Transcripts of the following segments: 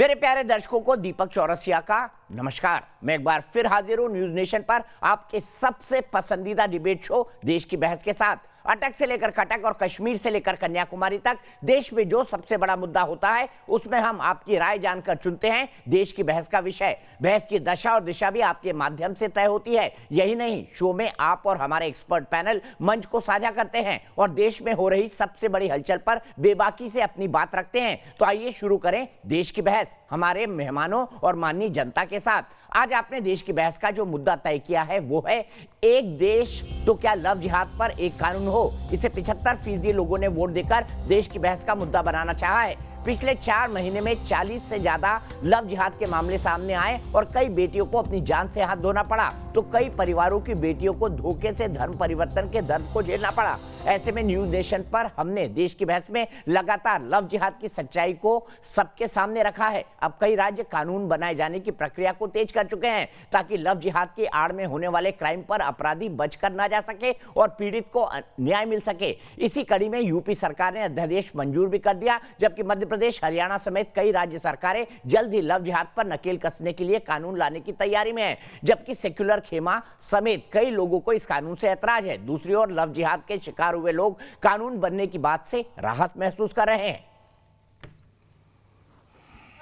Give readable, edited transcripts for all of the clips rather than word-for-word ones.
मेरे प्यारे दर्शकों को दीपक चौरसिया का नमस्कार। मैं एक बार फिर हाजिर हूं न्यूज नेशन पर आपके सबसे पसंदीदा डिबेट शो देश की बहस के साथ। अटक से लेकर कटक और कश्मीर से लेकर कन्याकुमारी तक देश में जो सबसे बड़ा मुद्दा होता है उसमें हम आपकी राय जानकर चुनते हैं देश की बहस का विषय। बहस की दशा और दिशा भी आपके माध्यम से तय होती है। यही नहीं, शो में आप और हमारे एक्सपर्ट पैनल मंच को साझा करते हैं और देश में हो रही सबसे बड़ी हलचल पर बेबाकी से अपनी बात रखते हैं। तो आइए शुरू करें देश की बहस हमारे मेहमानों और माननीय जनता के साथ। आज आपने देश की बहस का जो मुद्दा तय किया है वो है एक देश तो क्या लव जिहाद पर एक कानून हो। इसे 75% लोगों ने वोट देकर देश की बहस का मुद्दा बनाना चाहा है। पिछले 4 महीने में 40 से ज्यादा लव जिहाद के मामले सामने आए और कई बेटियों को अपनी जान से हाथ धोना पड़ा तो कई परिवारों की बेटियों को धोखे से धर्म परिवर्तन के दर्द को झेलना पड़ा। ऐसे में न्यूज नेशन पर हमने देश की बहस में लगातार लव जिहाद की सच्चाई को सबके सामने रखा है। अब कई राज्य कानून बनाए जाने की प्रक्रिया को तेज कर चुके हैं ताकि लव जिहाद की आड़ में होने वाले क्राइम पर अपराधी बचकर ना जा सके और पीड़ित को न्याय मिल सके। इसी कड़ी में यूपी सरकार ने अध्यादेश मंजूर भी कर दिया, जबकि मध्य प्रदेश, हरियाणा समेत कई राज्य सरकारें जल्द ही लव जिहाद पर नकेल कसने के लिए कानून लाने की तैयारी में है, जबकि सेक्युलर खेमा समेत कई लोगों को इस कानून से ऐतराज है। दूसरी ओर लव जिहाद के शिकार हुए लोग कानून बनने की बात से राहत महसूस कर रहे हैं।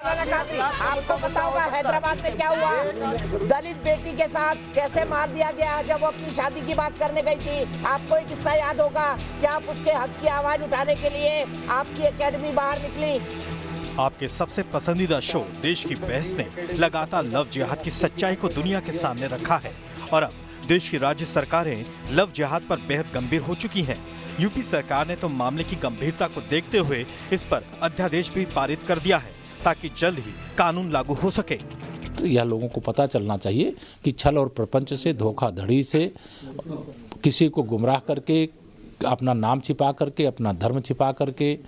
आपको पता होगा हैदराबाद में क्या हुआ, दलित बेटी के साथ कैसे मार दिया गया जब वो अपनी शादी की बात करने गई थी। आपको एक किस्सा याद होगा कि आप उसके हक की आवाज उठाने के लिए आपकी एकेडमी बाहर निकली। आपके सबसे पसंदीदा शो देश की बहस ने लगातार लव जिहाद की सच्चाई को दुनिया के सामने रखा है और अब देश की राज्य सरकारें लव जिहाद पर बेहद गंभीर हो चुकी हैं। यूपी सरकार ने तो मामले की गंभीरता को देखते हुए इस पर अध्यादेश भी पारित कर दिया है ताकि जल्द ही कानून लागू हो सके। तो यह लोगों को पता चलना चाहिए कि छल और प्रपंच से, धोखाधड़ी से, किसी को गुमराह करके, अपना नाम छिपा करके, अपना धर्म छिपा करके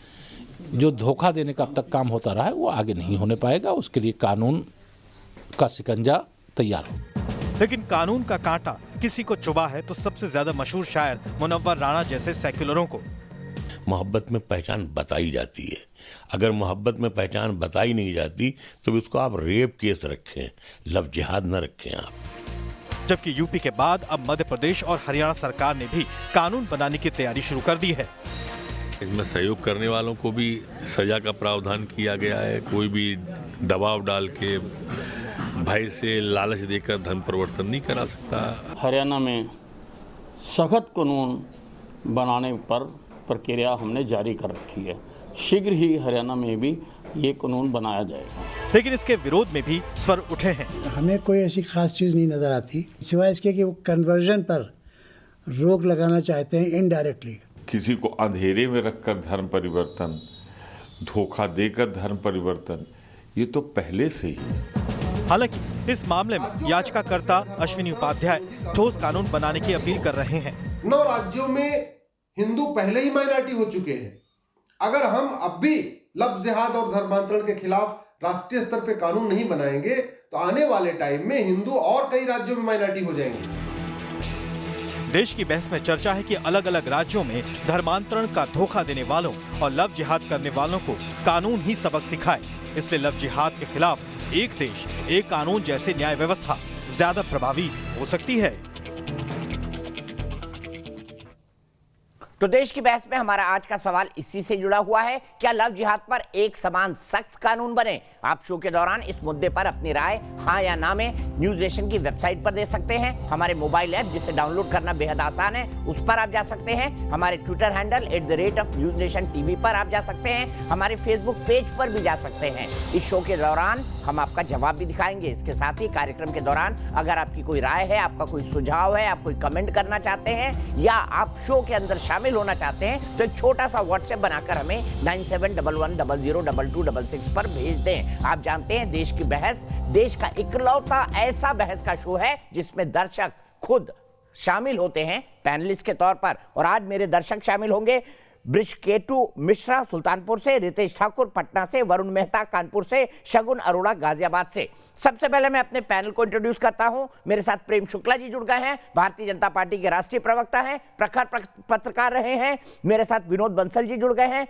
जो धोखा देने का अब तक काम होता रहा है वो आगे नहीं होने पाएगा। उसके लिए कानून का शिकंजा तैयार हो। लेकिन कानून का कांटा किसी को चुभा है तो सबसे ज्यादा मशहूर शायर मुनव्वर राणा जैसे सेक्युलरों को। मोहब्बत में पहचान बताई जाती है, अगर मोहब्बत में पहचान बताई नहीं जाती तो उसको आप रेप केस रखें, लव जिहाद न रखें आप। जबकि यूपी के बाद अब मध्य प्रदेश और हरियाणा सरकार ने भी कानून बनाने की तैयारी शुरू कर दी है। इसमें सहयोग करने वालों को भी सजा का प्रावधान किया गया है। कोई भी दबाव डाल के, भय से, लालच देकर धर्म परिवर्तन नहीं करा सकता। हरियाणा में सख्त कानून बनाने पर प्रक्रिया हमने जारी कर रखी है। शीघ्र ही हरियाणा में भी ये कानून बनाया जाएगा। लेकिन इसके विरोध में भी स्वर उठे हैं। हमें कोई ऐसी खास चीज नहीं नजर आती सिवाय इसके कि वो कन्वर्जन पर रोक लगाना चाहते हैं इनडायरेक्टली। किसी को अंधेरे में रखकर धर्म परिवर्तन, धोखा देकर धर्म परिवर्तन, ये तो पहले से ही। हालांकि इस मामले में याचिकाकर्ता अश्विनी उपाध्याय ठोस कानून बनाने की अपील कर रहे हैं। 9 राज्यों में हिंदू पहले ही माइनॉरिटी हो चुके हैं। अगर हम अब भी लव जिहाद और धर्मांतरण के खिलाफ राष्ट्रीय स्तर पे कानून नहीं बनाएंगे तो आने वाले टाइम में हिंदू और कई राज्यों में माइनॉरिटी हो जाएंगे। देश की बहस में चर्चा है कि अलग अलग राज्यों में धर्मांतरण का धोखा देने वालों और लव जिहाद करने वालों को कानून ही सबक सिखाए। इसलिए लव जिहाद के खिलाफ एक देश एक कानून जैसे न्याय व्यवस्था ज्यादा प्रभावी हो सकती है। तो देश की बहस में हमारा आज का सवाल इसी से जुड़ा हुआ है, क्या लव जिहाद पर एक समान सख्त कानून बने? आप शो के दौरान इस मुद्दे पर अपनी राय हाँ या ना में न्यूज नेशन की वेबसाइट पर दे सकते हैं। हमारे मोबाइल ऐप जिसे डाउनलोड करना बेहद आसान है उस पर आप जा सकते हैं। हमारे ट्विटर हैंडल @NewsNationTV पर आप जा सकते हैं। हमारे फेसबुक पेज पर भी जा सकते हैं। इस शो के दौरान हम आपका जवाब भी दिखाएंगे। इसके साथ ही कार्यक्रम के दौरान अगर आपकी कोई राय है, आपका कोई सुझाव है, आप कोई कमेंट करना चाहते हैं या आप शो के अंदर शामिल होना चाहते हैं तो एक छोटा सा व्हाट्सएप बनाकर हमें 9711002266 पर भेज दें। आप जानते हैं देश की बहस देश का इकलौता ऐसा बहस का शो है जिसमें दर्शक खुद शामिल होते हैं पैनलिस्ट के तौर पर। और आज मेरे दर्शक शामिल होंगे ब्रिजकेतु मिश्रा सुल्तानपुर से, रितेश ठाकुर पटना से, वरुण मेहता कानपुर से, शगुन अरोड़ा गाजियाबाद से। सबसे पहले मैं अपने पैनल को इंट्रोड्यूस करता हूं। मेरे साथ प्रेम शुक्ला जी जुड़ गए हैं, भारतीय जनता पार्टी के राष्ट्रीय प्रवक्ता हैं, प्रखर पत्रकार रहे हैं। मेरे साथ विनोद बंसल जी जुड़ गए हैं,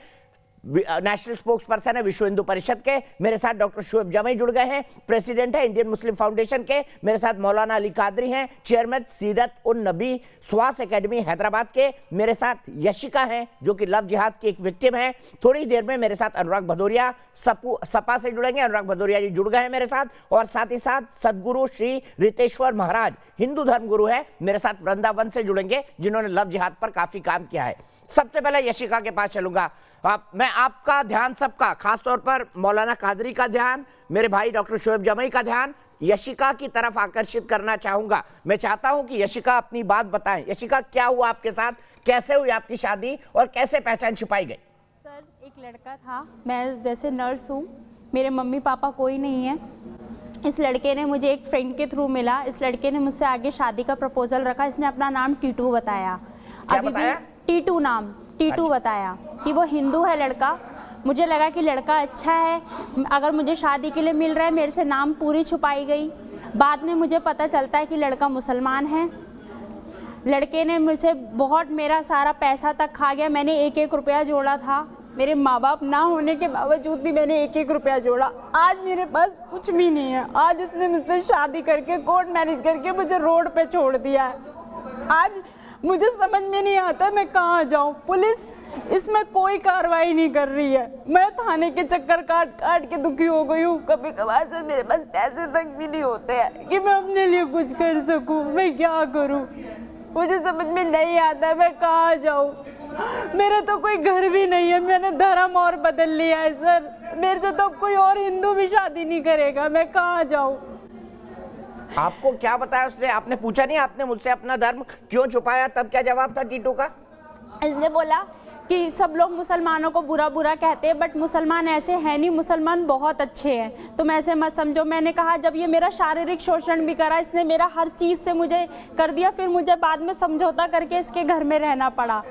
नेशनल स्पोक्स पर्सन है विश्व हिंदू परिषद के। मेरे साथ डॉक्टर शोएब जमई जुड़ गए हैं, प्रेसिडेंट है इंडियन मुस्लिम फाउंडेशन के। मेरे साथ मौलाना अली कादरी हैं, चेयरमैन सीरत उन नबी स्वास एकेडमी हैदराबाद के। मेरे साथ यशिका हैं जो कि लव जिहाद की एक विक्टिम है। थोड़ी देर में मेरे साथ अनुराग भदौरिया सपा से जुड़ेंगे। अनुराग भदौरिया जी जुड़ गए हैं मेरे साथ, और साथ ही साथ सदगुरु श्री रितेश्वर महाराज हिंदू धर्म गुरु है, मेरे साथ वृंदावन से जुड़ेंगे, जिन्होंने लव जिहाद पर काफी काम किया है। सबसे पहले यशिका के पास चलूंगा। मैं आपका ध्यान, सबका खासतौर पर मौलाना कादरी का ध्यान, मेरे भाई डॉक्टर शोएब जमई का ध्यान यशिका की तरफ आकर्षित करना चाहूंगा। मैं चाहता हूं कि यशिका अपनी बात बताएं। यशिका, क्या हुआ आपके साथ, कैसे हुई आपकी शादी और कैसे पहचान छुपाई गई? सर, एक लड़का था, मैं जैसे नर्स हूँ, मेरे मम्मी पापा कोई नहीं है। इस लड़के ने मुझे एक फ्रेंड के थ्रू मिला। इस लड़के ने मुझसे आगे शादी का प्रपोजल रखा। इसने अपना नाम टीटू बताया। अभी बताया? भी टीटू नाम, टीटू बताया कि वो हिंदू है लड़का। मुझे लगा कि लड़का अच्छा है, अगर मुझे शादी के लिए मिल रहा है, मेरे से नाम पूरी छुपाई गई। बाद में मुझे पता चलता है कि लड़का मुसलमान है। लड़के ने मुझसे बहुत, मेरा सारा पैसा तक खा गया। मैंने 1-1 रुपया जोड़ा था, मेरे माँ बाप ना होने के बावजूद भी मैंने 1-1 रुपया जोड़ा। आज मेरे पास कुछ भी नहीं है। आज उसने मुझसे शादी करके, कोर्ट मैरिज करके मुझे रोड पे छोड़ दिया है। आज मुझे समझ में नहीं आता मैं कहाँ जाऊँ। पुलिस इसमें कोई कार्रवाई नहीं कर रही है। मैं थाने के चक्कर काट काट के दुखी हो गई हूँ। कभी कभार से मेरे पास पैसे तक भी नहीं होते हैं कि मैं अपने लिए कुछ कर सकूँ। मैं क्या करूँ, मुझे समझ में नहीं आता मैं कहाँ जाऊँ। मेरे तो कोई घर भी नहीं है, मैंने धर्म और बदल लिया है सर। मेरे से तो कोई और हिंदू भी शादी नहीं करेगा। मैं कहाँ जाऊँ? आपको क्या बताया उसने? आपने पूछा नहीं आपने मुझसे अपना धर्म क्यों छुपाया? तब क्या जवाब था टीटू का? इसने बोला कि सब लोग मुसलमानों को बुरा बुरा कहते हैं, बट मुसलमान ऐसे हैं नहीं, मुसलमान बहुत अच्छे हैं, तुम ऐसे मत समझो। मैंने कहा जब ये मेरा शारीरिक शोषण भी करा, इसने मेरा हर चीज़ से मुझे कर दिया, फिर मुझे बाद में समझौता करके इसके घर में रहना पड़ा।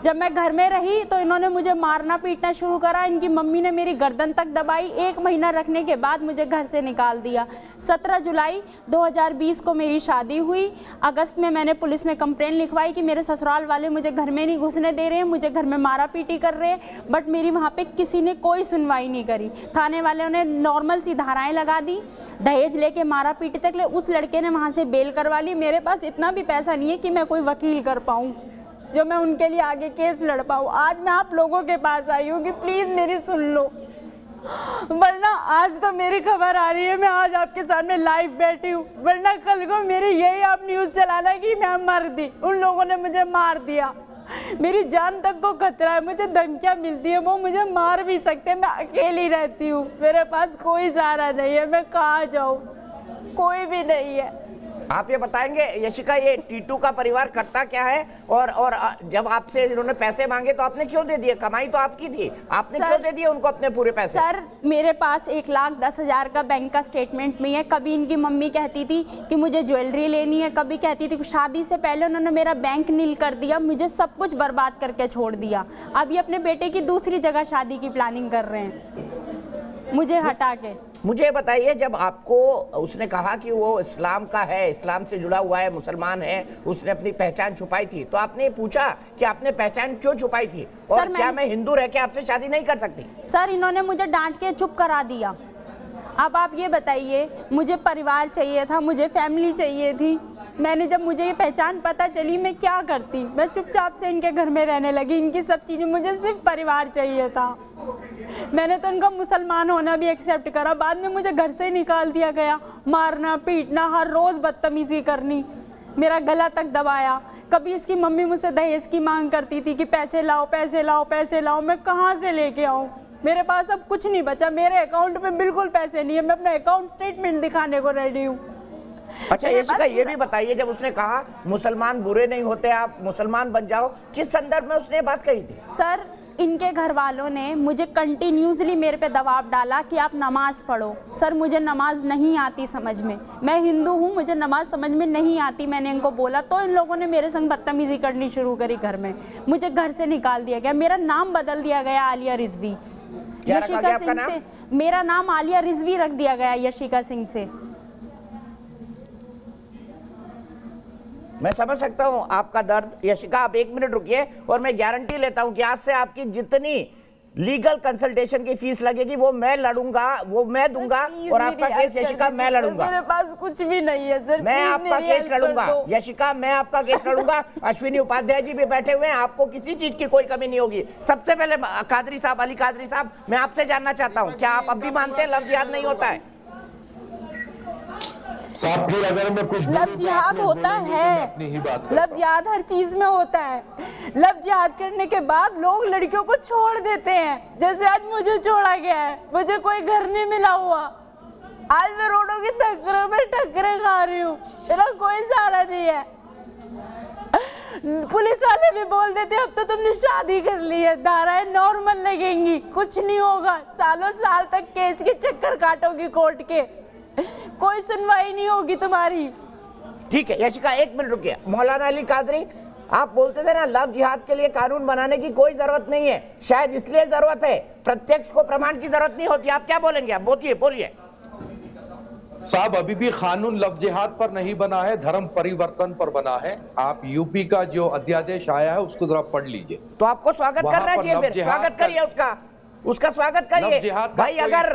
जब मैं घर में रही तो इन्होंने मुझे मारना पीटना शुरू करा। इनकी मम्मी ने मेरी गर्दन तक दबाई। 1 महीना रखने के बाद मुझे घर से निकाल दिया। 17 जुलाई 2020 को मेरी शादी हुई। अगस्त में मैंने पुलिस में कंप्लेंट लिखवाई कि मेरे ससुराल वाले मुझे घर में नहीं घुसने दे रहे हैं, मुझे घर में मारा पीटी कर रहे हैं, बट मेरी वहाँ पे किसी ने कोई सुनवाई नहीं करी। थाने वालों ने नॉर्मल सी धाराएँ लगा दी, दहेज लेके मारा पीटी तक ले। उस लड़के ने वहाँ से बेल करवा ली। मेरे पास इतना भी पैसा नहीं है कि मैं कोई वकील कर पाऊँ जो मैं उनके लिए आगे केस लड़ पाऊँ। आज मैं आप लोगों के पास आई हूँ कि प्लीज़ मेरी सुन लो, वरना आज तो मेरी खबर आ रही है, मैं आज आपके सामने लाइव बैठी हूँ, वरना कल को मेरी यही आप न्यूज़ चलाना कि मैं मर दी, उन लोगों ने मुझे मार दिया, मेरी जान तक को खतरा है, मुझे धमकियाँ मिलती है, वो मुझे मार भी सकते हैं। मैं अकेली रहती हूँ, मेरे पास कोई सहारा नहीं है, मैं कहाँ जाऊँ, कोई भी नहीं है। आप ये बताएंगे यशिका, ये टीटू का परिवार करता क्या है, और जब आपसे इन्होंने पैसे मांगे तो आपने क्यों दे दिए? कमाई तो आपकी थी, आपने क्यों दे दिए उनको अपने पूरे पैसे? सर, मेरे पास 1,10,000 का बैंक का स्टेटमेंट नहीं है। कभी इनकी मम्मी कहती थी कि मुझे ज्वेलरी लेनी है, कभी कहती थी शादी से पहले उन्होंने मेरा बैंक नील कर दिया, मुझे सब कुछ बर्बाद करके छोड़ दिया। अभी अपने बेटे की दूसरी जगह शादी की प्लानिंग कर रहे हैं मुझे हटा के। मुझे बताइए, जब आपको उसने कहा कि वो इस्लाम का है, इस्लाम से जुड़ा हुआ है, मुसलमान है, उसने अपनी पहचान छुपाई थी, तो आपने पूछा कि आपने पहचान क्यों छुपाई थी, और सर, क्या मैं हिंदू रह के आपसे शादी नहीं कर सकती? सर, इन्होंने मुझे डांट के चुप करा दिया। अब आप ये बताइए, मुझे परिवार चाहिए था, मुझे फैमिली चाहिए थी। मैंने जब मुझे ये पहचान पता चली, मैं क्या करती? मैं चुपचाप से इनके घर में रहने लगी। इनकी सब चीज़ें, मुझे सिर्फ परिवार चाहिए था। मैंने तो इनका मुसलमान होना भी एक्सेप्ट करा, बाद में मुझे घर से निकाल दिया गया, मारना पीटना, हर रोज़ बदतमीज़ी करनी, मेरा गला तक दबाया। कभी इसकी मम्मी मुझसे दहेज की मांग करती थी कि पैसे लाओ पैसे लाओ पैसे लाओ। मैं कहाँ से लेके आऊँ? मेरे पास अब कुछ नहीं बचा, मेरे अकाउंट में बिल्कुल पैसे नहीं है। मैं अपना अकाउंट स्टेटमेंट दिखाने को रेडी हूँ। अच्छा यशिका, ये भी बताइए, जब उसने कहा मुसलमान बुरे नहीं होते, आप मुसलमान बन जाओ, किस संदर्भ में उसने बात कही थी? सर, इनके घर वालों ने मुझे कंटिन्यूसली मेरे पे दबाव डाला कि आप नमाज़ पढ़ो। सर, मुझे नमाज नहीं आती समझ में, मैं हिंदू हूँ, मुझे नमाज समझ में नहीं आती। मैंने इनको बोला तो इन लोगों ने मेरे संग बदतमीज़ी करनी शुरू करी घर में। मुझे घर से निकाल दिया गया, मेरा नाम बदल दिया गया आलिया रिजवी। यशिका सिंह से मेरा नाम आलिया रिजवी रख दिया गया यशिका सिंह से। मैं समझ सकता हूं आपका दर्द। यशिका, आप 1 मिनट रुकिए और मैं गारंटी लेता हूं कि आज से आपकी जितनी लीगल कंसल्टेशन की फीस लगेगी, वो मैं लड़ूंगा, वो मैं दूंगा, और आपका केस यशिका मैं लड़ूंगा। मेरे पास कुछ भी नहीं है सर, मैं आपका केस लड़ूंगा यशिका, मैं आपका केस लड़ूंगा। अश्विनी उपाध्याय जी भी बैठे हुए हैं, आपको किसी चीज की कोई कमी नहीं होगी। सबसे पहले कादरी साहब, अली कादरी साहब, मैं आपसे जानना चाहता हूं, क्या आप अब भी मानते हैं लव जिहाद नहीं होता है? लव जिहाद होता है, लव जिहाद हर चीज में होता है। लव जिहाद करने के बाद लोग लड़कियों को छोड़ देते हैं, जैसे आज मुझे छोड़ा गया है, मुझे कोई घर नहीं मिला हुआ, आज मैं रोडों की टक्करों में टक्करें खा रही हूँ, मेरा कोई सहारा नहीं है। पुलिस वाले भी बोल देते अब तो तुमने शादी कर ली है, धाराएं नॉर्मल लगेंगी, कुछ नहीं होगा, सालों साल तक केस के चक्कर काटोगी कोर्ट के, कोई सुनवाई नहीं होगी तुम्हारी। ठीक है यशिका, एक मिनट रुकिए। मौलाना अली कादरी, आप बोलते थे ना लव जिहाद के लिए कानून बनाने की कोई जरूरत नहीं है, शायद इसलिए जरूरत है, प्रत्यक्ष को प्रमाण की जरूरत नहीं होती, आप क्या बोलेंगे? आप बोलिए। साहब, अभी भी कानून लव जिहाद पर नहीं बना है, धर्म परिवर्तन पर बना है। आप यूपी का जो अध्यादेश आया है उसको जरा पढ़ लीजिए। तो आपको स्वागत करना चाहिए, फिर स्वागत करिए उसका स्वागत करिए भाई। अगर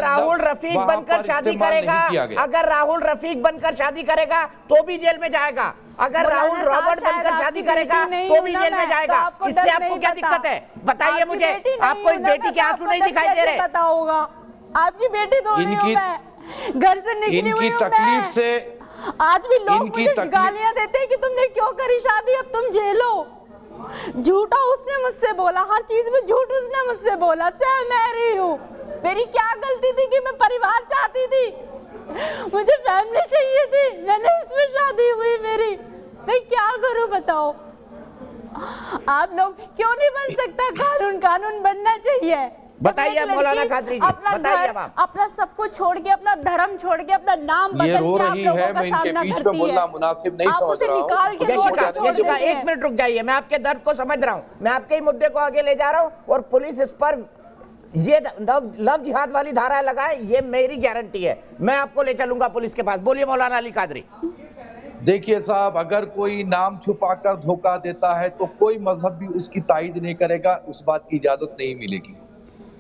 राहुल रफीक बनकर शादी करेगा, अगर राहुल रफीक बनकर शादी करेगा तो भी जेल में जाएगा, अगर राहुल रॉबर्ट बनकर शादी करेगा तो भी जेल में जाएगा। इससे आपको क्या दिक्कत है बताइए मुझे? आपको इस बेटी के आंसू नहीं दिखाई दे रहे? पता होगा आपकी बेटी थोड़ी हूं मैं, घर से निकली हुई हूं तकलीफ से। आज भी लोग मुझे गालियां देते हैं कि तुमने क्यों करी शादी, अब तुम झेलो। झूठा उसने मुझसे बोला, हर चीज में झूठ उसने मुझसे बोला, सह मैं रही हूँ। मेरी क्या गलती थी कि मैं परिवार चाहती थी, मुझे फैमिली चाहिए थी, मैंने इसमें शादी हुई मेरी, मैं क्या करूँ बताओ? आप लोग क्यों नहीं बन सकता कानून बनना चाहिए। बताइए मौलाना कादरी जी, बताइए आप। अपना सब कुछ छोड़ के, अपना धर्म छोड़ के, अपना नाम बदल के आप लोगों का सामना करती है। आप उसे निकाल के रोड पे छोड़ देते हैं। एक मिनट रुक जाइए, मैं आपके दर्द को समझ रहा हूँ, मैं आपके ही मुद्दे को आगे ले जा रहा हूँ, और पुलिस इस पर ये लव जिहाद वाली धारा लगाए, ये मेरी गारंटी है, मैं आपको ले चलूंगा पुलिस के पास। बोलिए मौलाना अली कादरी। देखिए साहब, अगर कोई नाम छुपाकर धोखा देता है तो कोई मजहब भी उसकी तायद नहीं करेगा, उस बात की इजाजत नहीं मिलेगी।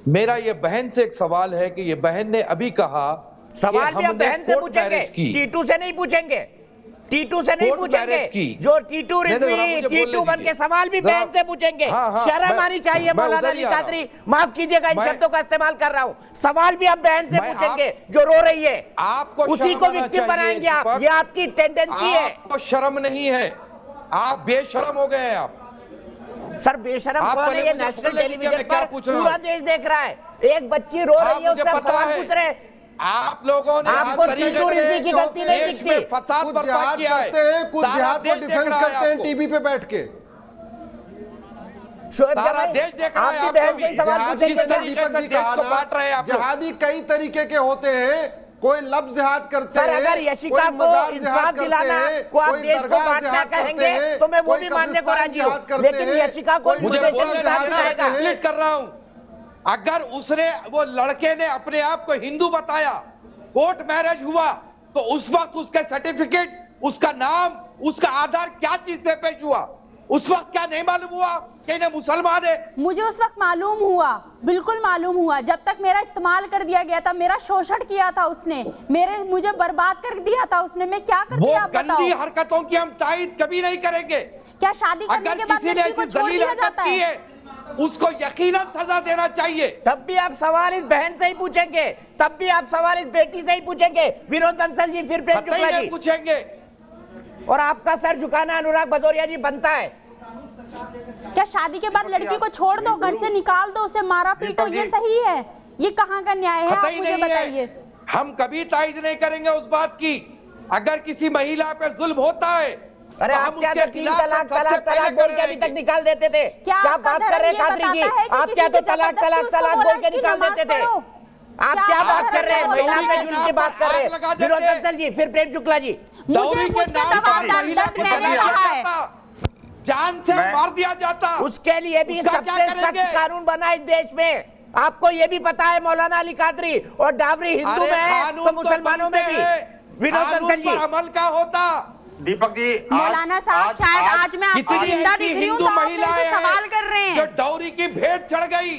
मेरा ये बहन से एक सवाल है कि ये बहन ने अभी कहा, सवाल भी आप बहन से पूछेंगे, टीटू से नहीं पूछेंगे, टीटू से नहीं पूछेंगे, जो टीटू रिजवी टीटू बन के सवाल भी बहन से पूछेंगे। शर्म आनी चाहिए मौलाना अली कादरी, माफ कीजिएगा इन शब्दों का इस्तेमाल कर रहा हूँ, सवाल भी आप बहन से पूछेंगे जो रो रही है, आपको उसी को विक्टिम बनाएंगे आप, ये आपकी टेंडेंसी है। आपको शर्म नहीं है, आप बेशरम हो गए हैं। आप सर बेशरम कौन है? ये नेशनल टेलीविजन पर पूरा देश देख रहा है, एक बच्ची रो रही है, उससे सवाल पूछ रहे। आप लोगों ने आपको टीटू रिजवी की गलती नहीं दिखती? फसाद बर्पा किया है, कुछ जिहाद को डिफेंस करते हैं टीवी पे बैठ के। शोएब भाई, आप भी बहन से सवाल पूछेंगे। दीपक जी कहा ना, जिहादी कई तरीके के होते हैं, कोई लफ्ज जिहाद करते हैं, अगर यशिका को इंसाफ दिलाना को आप देश को बांटना कहेंगे तो मैं वो भी मानने को राजी हूँ, लेकिन यशिका को मुझे कर रहा हूँ, अगर उसने वो लड़के ने अपने आप को हिंदू बताया, कोर्ट मैरिज हुआ, तो उस वक्त उसके सर्टिफिकेट, उसका नाम, उसका आधार क्या चीज से पेश हुआ? उस वक्त क्या नहीं मालूम हुआ कि ये मुसलमान है? मुझे उस वक्त मालूम हुआ, बिल्कुल मालूम हुआ, जब तक मेरा इस्तेमाल कर दिया गया था, मेरा शोषण किया था उसने, मुझे बर्बाद कर दिया था उसने, मैं क्या करती आप बताओ? गंदी हरकतों की हम तायद कभी नहीं करेंगे। क्या शादी करने के बाद लड़की को छोड़ दिया जाता है? उसको यकीनन सजा देना चाहिए। तब भी आप सवाल इस बहन से ही पूछेंगे, तब भी आप सवाल इस बेटी से ही पूछेंगे। विनोद बंसल जी, फिर प्रेम शुक्ला जी पूछेंगे, और आपका सर झुकाना अनुराग भदौरिया जी बनता है। क्या शादी के बाद लड़की को छोड़ दो, घर से निकाल दो, उसे मारा पीटो, ये सही है? ये कहाँ का न्याय है? आप मुझे बताइए। हम कभी तायद नहीं करेंगे उस बात की। अगर किसी महिला पर जुल्म होता है, अरे आप क्या तो 3 तलाक बोल के अभी तक निकाल देते थे? क्या बात कर रहे हैं कादरी जी? आप क्या तो तलाक बोल के निकाल देते थे? आप क्या बात कर रहे हैं? महिला पे जुल्म की बात कर रहे हैं। विनोद बंसल जी, फिर प्रेम शुक्ला जी। दौरी के नाम पर महिला को जान से मार दिया जाता, उसके लिए भी सबसे सख्त कानून बना इस देश में। आपको ये भी पता है मौलाना अली कादरी, और डावरी हिंदू में है तो मुसलमानों में भी। विनोद बंसल जी, अमल का होता, दीपक जी मौलाना साहब शायद आज मैं आपको कितनी जिंदा ऐसी दिख रही हूँ हिंदू तो आप मेरे से महिलाएं सवाल हैं कर रहे जो हैं। डौरी की भेंट चढ़ गई।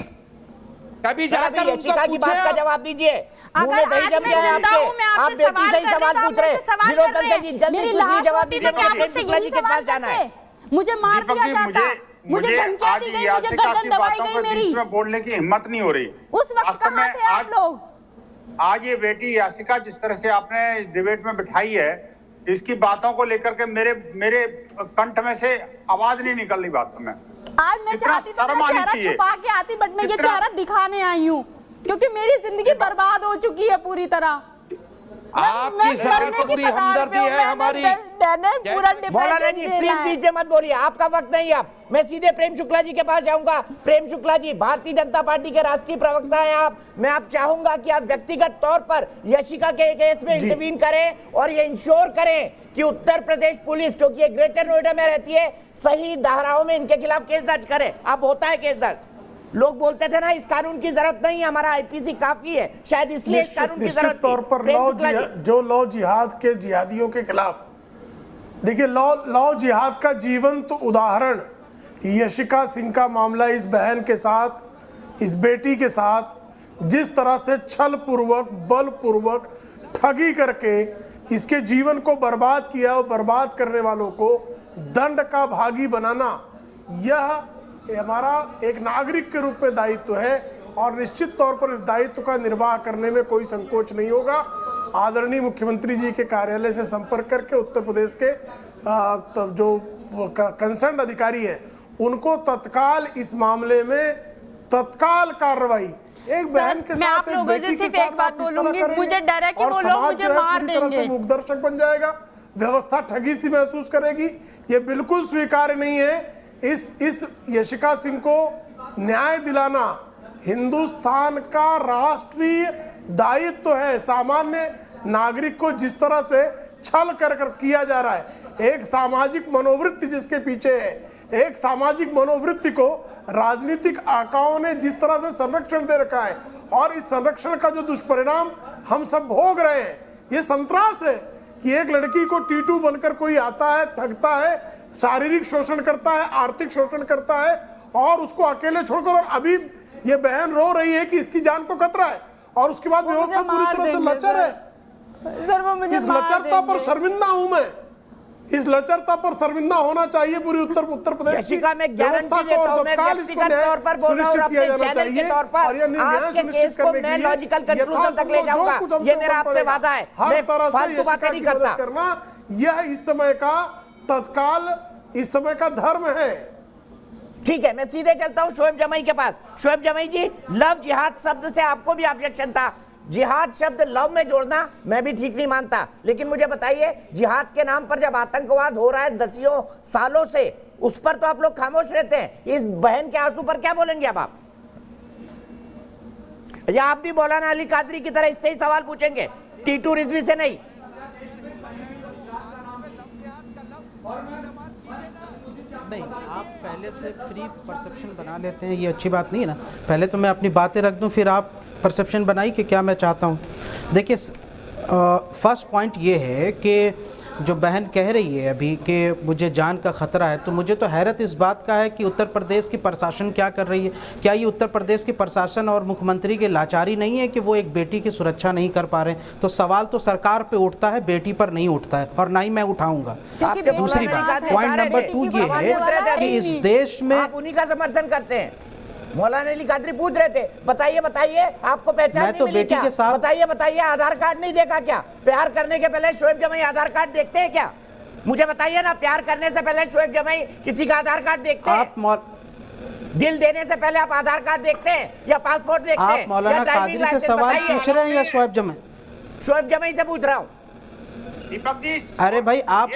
कभी सर, अभी जाकर यशिका उनको की बात का पूछे जवाब दीजिए। मुंह में अगर दही आज जम मैं गया है जिंदा आपके। हूँ, मैं आप आपसे बेटी से ही सवाल तो आप पूछ रहे मेरे से सवाल विनोद कर रहे अंकल जी हैं। जल्दी मेरी कुछ नहीं लाश जवाब होती दीजिए, तो क्या प्रेम मुझसे शुक्ला यही जी के सवाल पास जाना है। करते? मुझे मार दीपक दिया जी, जाता, मुझे धमकियां आज दी गई, मुझे याशिका गर्दन की दबाई बातों गई पे मेरी। बीच में बोलने की हिम्मत नहीं हो रही। उस वक्त वास्तव में कहाँ थे आप लोग? आज ये बेटी याशिका जिस तरह से आपने डिबेट में बिठाई है, इसकी बातों को लेकर के मेरे कंठ में से आवाज नहीं निकल रही। वास्तव में आज मैं इतना चाहती तो शर्म मैं आनी चेहरा चाहिए। छुपा के आती, बट मैं ये इतना- चेहरा दिखाने आई हूँ क्योंकि मेरी जिंदगी बर्बाद हो चुकी है पूरी तरह। आपकी सर को पूरी हमदर्दी है हमारी। मैंने पूरा मौलाना जी प्लीज बीच में मत बोलिए, आपका वक्त नहीं है। आप मैं सीधे प्रेम शुक्ला जी के पास जाऊंगा। प्रेम शुक्ला जी भारतीय जनता पार्टी के राष्ट्रीय प्रवक्ता हैं आप। मैं आप चाहूंगा कि आप व्यक्तिगत तौर पर यशिका के केस में इंटरवीन करें और ये इंश्योर करें कि उत्तर प्रदेश पुलिस, क्योंकि ये ग्रेटर नोएडा में रहती है, सही धाराओं में इनके खिलाफ केस दर्ज करे। अब होता है केस दर्ज। लोग बोलते थे ना इस कानून की जरूरत नहीं, हमारा आईपीसी काफी है, शायद इसलिए इस कानून की जरूरत निश्चित तौर पर जो लॉ जिहाद के जिहादियों के खिलाफ, देखिए लॉ जिहाद का जीवंत उदाहरण यशिका सिंह का मामला, इस बहन के साथ, इस बेटी के साथ जिस तरह से छल पूर्वक, बल पूर्वक ठगी करके इसके जीवन को बर्बाद किया और बर्बाद करने वालों को दंड का भागी बनाना, यह हमारा एक नागरिक के रूप में दायित्व है और निश्चित तौर पर इस दायित्व का निर्वाह करने में कोई संकोच नहीं होगा। आदरणीय मुख्यमंत्री जी के कार्यालय से संपर्क करके उत्तर प्रदेश के जो कंसर्न अधिकारी हैं उनको तत्काल इस मामले में तत्काल कार्रवाई, एक बहन के साथ, एक बेटी के साथ आप इस तरह करेंगे मुझे डर है कि और वो लोग समाज मुझे जो है मार पूरी तरह से देंगे। मूकदर्शक बन जाएगा, व्यवस्था ठगी सी महसूस करेगी। ये बिल्कुल स्वीकार्य नहीं है। इस यशिका सिंह को न्याय दिलाना हिंदुस्तान का राष्ट्रीय दायित्व है। सामान्य नागरिक को जिस तरह से छल कर किया जा रहा है, एक सामाजिक मनोवृत्ति जिसके पीछे है, एक सामाजिक मनोवृत्ति को राजनीतिक आकाओं ने जिस तरह से संरक्षण दे रखा है और इस संरक्षण का जो दुष्परिणाम हम सब भोग रहे हैं, ये संतरास है कि एक लड़की को टीटू बनकर कोई आता है, ठगता है, शारीरिक शोषण करता है, आर्थिक शोषण करता है और उसको अकेले छोड़कर, और अभी ये बहन रो रही है कि इसकी जान को खतरा है और उसके बाद व्यवस्था पूरी तरह से लचर है। सर वो मुझे इस लचरता पर शर्मिंदा हूं मैं, इस लचरता पर शर्मिंदा होना चाहिए पूरी उत्तर प्रदेश की यशिका में व्यवस्था को और तत्काल इसको न्याय सुनिश्चित किया जाना चाहिए और यह न्याय सुनिश्चित करने के लिए लॉजिकल कंक्लूजन तक ले जाऊंगा। ये मेरा आपसे वादा है, हर तरह से फालतू बातें नहीं करता करना, यह इस समय का तत्काल, इस समय का धर्म है। ठीक है, मैं सीधे चलता हूं शोएब जमाई के पास। शोएब जमाई जी, लव जिहाद शब्द से आपको भी ऑब्जेक्शन था। जिहाद शब्द लव में जोड़ना मैं भी ठीक नहीं मानता, लेकिन मुझे बताइए जिहाद के नाम पर जब आतंकवाद हो रहा है दसियों सालों से, उस पर तो आप लोग खामोश रहते हैं। इस बहन के आंसू पर क्या बोलेंगे अब आप? या आप भी मौलाना अली कादरी की तरह इससे ही सवाल पूछेंगे, टीटू रिजवी से नहीं? नहीं, आप पहले से फ्री परसेप्शन बना लेते हैं, ये अच्छी बात नहीं है ना। पहले तो मैं अपनी बातें रख दूं, फिर आप परसेप्शन बनाई कि क्या मैं चाहता हूं। देखिए फर्स्ट पॉइंट ये है कि जो बहन कह रही है अभी कि मुझे जान का खतरा है, तो मुझे तो हैरत इस बात का है कि उत्तर प्रदेश की प्रशासन क्या कर रही है। क्या ये उत्तर प्रदेश की प्रशासन और मुख्यमंत्री की लाचारी नहीं है कि वो एक बेटी की सुरक्षा नहीं कर पा रहे? तो सवाल तो सरकार पे उठता है, बेटी पर नहीं उठता है, और ना ही मैं उठाऊंगा। दूसरी बात, पॉइंट नंबर 2 ये है कि इस देश में आप उन्हीं का समर्थन करते हैं। मौलाना अली कादरी पूछ रहे थे, बताइए बताइए आपको पहचान मैं नहीं तो मिली बेटी क्या? के साथ बताइए बताइए आधार कार्ड नहीं देखा क्या? प्यार करने के पहले शोएब जमाई आधार कार्ड देखते हैं क्या? मुझे बताइए ना, प्यार करने से पहले शोएब जमाई किसी का आधार कार्ड देखते हैं? दिल देने से पहले आप आधार कार्ड देखते हैं या पासपोर्ट देखते हैं? आप मौलाना कादरी से सवाल पूछ रहे हैं या शोएब जमाई? शोएब जमाई से पूछ रहा हूँ। दीपक जी, अरे भाई, आप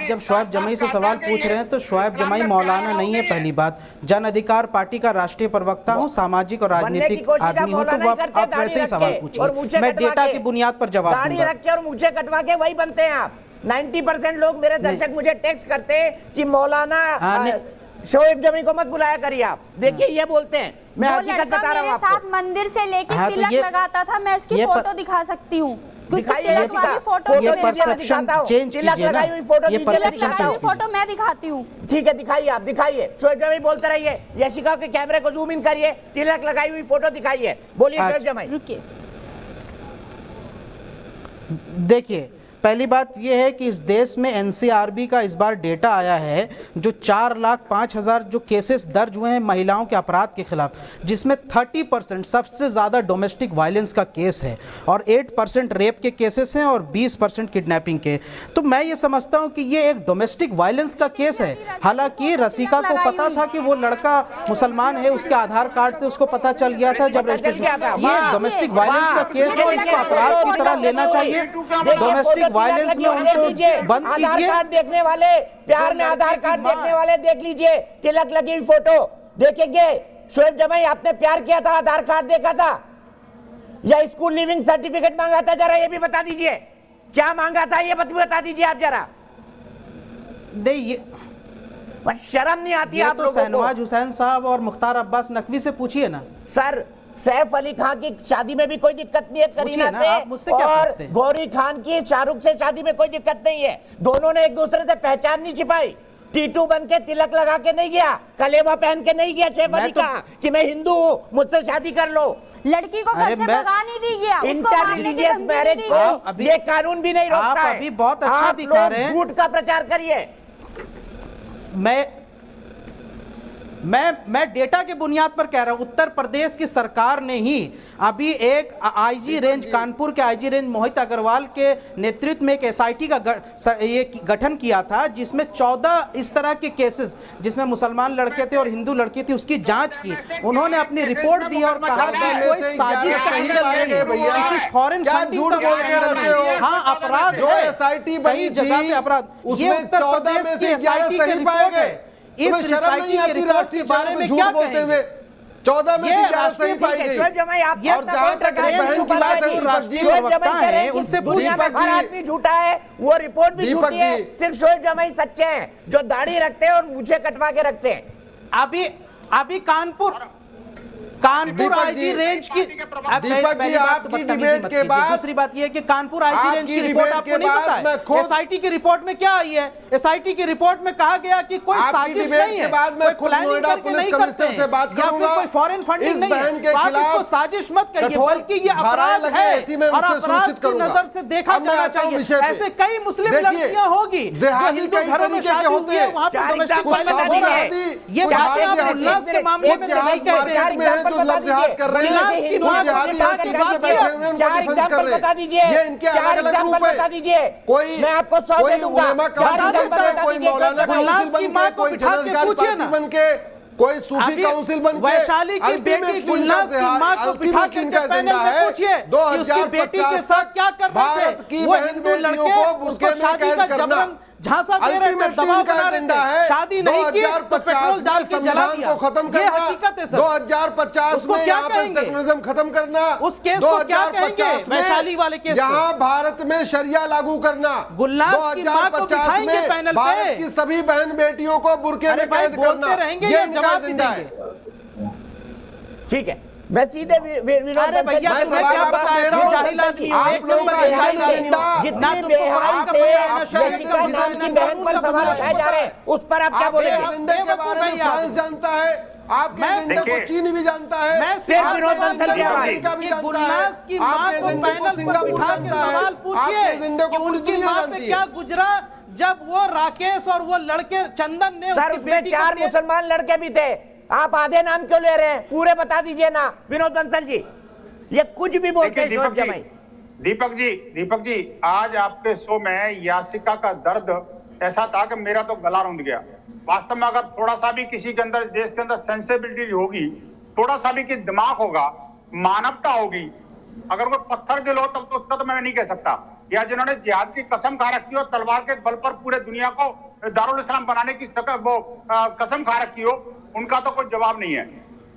जब शोएब जमाई से सवाल पूछ रहे हैं तो शोएब जमाई मौलाना नहीं है। पहली बात, जन अधिकार पार्टी का राष्ट्रीय प्रवक्ता हूं, सामाजिक और राजनीतिक आदमी हूं, तो आप वैसे ही सवाल पूछिए, मैं डेटा की बुनियाद पर जवाब दूंगा। दाढ़ी रख के और मुझे कटवा के वही बनते हैं आप। 90% लोग मेरे दर्शक मुझे टेक्स्ट करते हैं कि मौलाना शोएब जमाई को मत बुलाया करिए आप। देखिए ये बोलते हैं, मैं हकीकत बता रहा हूँ आपको। मंदिर से लेके तिलक लगाता था, मैं इसकी फोटो दिखा सकती हूँ। दिखाइए तिलक याचिका। वाली फोटो फोटो ये दीजिए, मैं perception दिखाता हूं। change तिलक कीजिए ना। लगाई हुई फोटो ये दीजिए, मैं perception तिलक दिखाता लगाई हूं। हुई फोटो मैं दिखाती हूँ। ठीक है, दिखाइए, आप दिखाइए। शोएब जमाई बोलते रहिए, यशिका के कैमरे को जूम इन करिए, तिलक लगाई हुई फोटो दिखाइए। बोलिए शोएब जमाई। रुकिए, देखिए, पहली बात यह है कि इस देश में एनसीआरबी का इस बार डेटा आया है जो 4,05,000 जो केसेस दर्ज हुए हैं महिलाओं के अपराध के खिलाफ, जिसमें 30% सबसे ज़्यादा डोमेस्टिक वायलेंस का केस है और 8% रेप के केसेस हैं और 20% किडनैपिंग के। तो मैं ये समझता हूँ कि ये एक डोमेस्टिक वायलेंस का केस है। हालांकि रसिका को पता था कि वो लड़का मुसलमान है, उसके आधार कार्ड से उसको पता चल गया था जब रजिस्ट्रेशन। ये डोमेस्टिक वायलेंस का केस है और इसको अपराध की तरह लेना चाहिए। डोमेस्टिक वायलेंस में उनको बंद आधार कीजिए। कार्ड देखने वाले, प्यार में आधार कार्ड देखने वाले देख लीजिए, तिलक लगी हुई फोटो देखेंगे। शोएब जमाई, आपने प्यार किया था, आधार कार्ड देखा था या स्कूल लिविंग सर्टिफिकेट मांगा था? जरा ये भी बता दीजिए, क्या मांगा था ये बता दीजिए आप जरा। नहीं, ये बस शर्म नहीं आती ये आप तो लोगों को। शहनवाज हुसैन साहब और मुख्तार अब्बास नकवी से पूछिए ना। सर, सैफ अली खान की शादी में भी कोई दिक्कत नहीं है करीना पूछिए ना, आप मुझसे क्या और पूछते हैं? गौरी खान की शाहरुख से शादी में कोई दिक्कत नहीं है। दोनों ने एक दूसरे से पहचान नहीं छिपाई। टीटू बन के तिलक लगा के नहीं गया, कलेवा पहन के नहीं गया सैफ अली खान कि मैं हिंदू हूँ, मुझसे शादी कर लो। लड़की को घर से भगा नहीं दी गया, इंटर रिलीजियस मैरिज को ये कानून भी नहीं रोकता है। अभी बहुत अच्छा आप दिखा लोग रहे हैं। झूठ का प्रचार करिए। मैं डेटा के बुनियाद पर कह रहा हूं। उत्तर प्रदेश की सरकार ने ही अभी एक आईजी रेंज, कानपुर के आईजी रेंज मोहित अग्रवाल के नेतृत्व में एक एसआईटी का ये गठन किया था, जिसमें 14 इस तरह के केसेस जिसमें मुसलमान लड़के थे और हिंदू लड़की थी उसकी जांच की। उन्होंने अपनी रिपोर्ट दी और कहा कि कोई साजिश का एंगल नहीं है, किसी फॉरेन फंडिंग का कोई एंगल नहीं है। हाँ, अपराध जो है, एसआईटी कई बनी जगह पे थी, अपराध। ये उसमें उत्तर 14 प्रदेश में की से 11 एसआईटी की सही पाए रिपोर्ट है। गए। इस तुम्हें शर्म एसआईटी नहीं के आती रिपोर्ट राष्ट्रीय के बारे चैनल में पे क्या झूठ बोलते हुए? 14 में से 11 सही पाई गई। शोएब जमाई, आप ये और जहां तक बहन की बात है, राष्ट्रीय प्रवक्ता है, उनसे दुनिया में हर आदमी झूठा है, वो रिपोर्ट भी झूठी है, सिर्फ शोएब जमाई सच्चे हैं जो दाढ़ी रखते हैं और मुझे कटवा के रखते हैं। अभी कानपुर आईजी रेंज की दीपक जी, आपकी डिबेट के बाद दूसरी बात यह है कि कानपुर आईजी रेंज की रिपोर्ट आपको नहीं पता है। एसआईटी की रिपोर्ट में क्या आई है? एसआईटी की रिपोर्ट में कहा गया कि कोई साजिश नहीं है, बाद में खुद नोएडा पुलिस कमिश्नर से बात या करूंगा, फिर कोई फॉरेन फंडिंग नहीं बहन के है। आप खिलाफ इसको साजिश मत कहिए, बल्कि ये अपराध है और अपराध की नजर से देखा जाना चाहिए। ऐसे कई मुस्लिम लड़कियां होगी जो हिंदू घरों में शादी हुई है, वहां पर डोमेस्टिक वायलेंस हो रहा है। ये बातें आप उल्लास के मामले में नहीं कहते हैं। उल्लास की बात बता दीजिए, ये इनके अलग अलग रूप है। बता दीजिए, कोई मैं आपको 100 दे दूंगा। कोई मौलाना काउंसिल बन के, कोई जनरल पार्टी बन के, कोई सूफी काउंसिल बन के, वैशाली की बेटी गुलनाज की मां को बिठा के पैनल में पूछिए कि उसकी बेटी के साथ क्या कर रहे थे। वो हिंदू लड़के उसको शादी का जबरन झांसा दे रहे थे, दबाव बना रहे थे, शादी नहीं की तो पेट्रोल डाल के जला दिया। ये हकीकत है सर। 2050 उसको में क्या यहाँ पे कहेंगे? सेकुलरिज्म खत्म करना, उस केस को क्या कहेंगे? वैशाली वाले केस को यहाँ भारत में शरिया लागू करना, गुलनाज की मां को बिठाएंगे पैनल पे, भारत की सभी बहन बेटियों को बुर्के में कैद करना, ये जवाब भी देंगे। ठीक है, मैं सीधे अरे भैया मैं क्या बता दे रहा हूं, आप लोगों का जितना बहन पर सवाल उठाए जा रहे हैं उस पर आप क्या बोलेंगे? एजेंडे के बारे में फ्रांस जानता है, आपके एजेंडे को चीन भी जानता है, मैं सिर्फ विनोद बंसल के अमेरिका भी जानता है, गुलनाज की मां को पैनल पर बिठा के सवाल पूछिए कि उनकी मां पे क्या गुजरा जब वो राकेश और वो लड़के चंदन ने सर उसमें 4 मुसलमान लड़के भी थे, आप आधे नाम क्यों ले रहे हैं? पूरे बता दीजिए ना विनोद बंसल जी, ये कुछ भी बोलते हैं शोएब जमाई। दीपक जी, आज आपके शो में यासिका का दर्द ऐसा था कि मेरा तो गला रुंध गया। वास्तव में अगर थोड़ा सा भी किसी के अंदर, देश के अंदर सेंसिबिलिटी होगी, थोड़ा सा भी दिमाग होगा, मानवता होगी, अगर कोई पत्थर दिल हो तब तो उसका तो मैं नहीं कह सकता। या जिन्होंने जिहाद की कसम खा रखी हो, तलवार के बल पर पूरे दुनिया को दारुल इस्लाम बनाने की कसम खा रखी हो, उनका तो कोई जवाब नहीं है।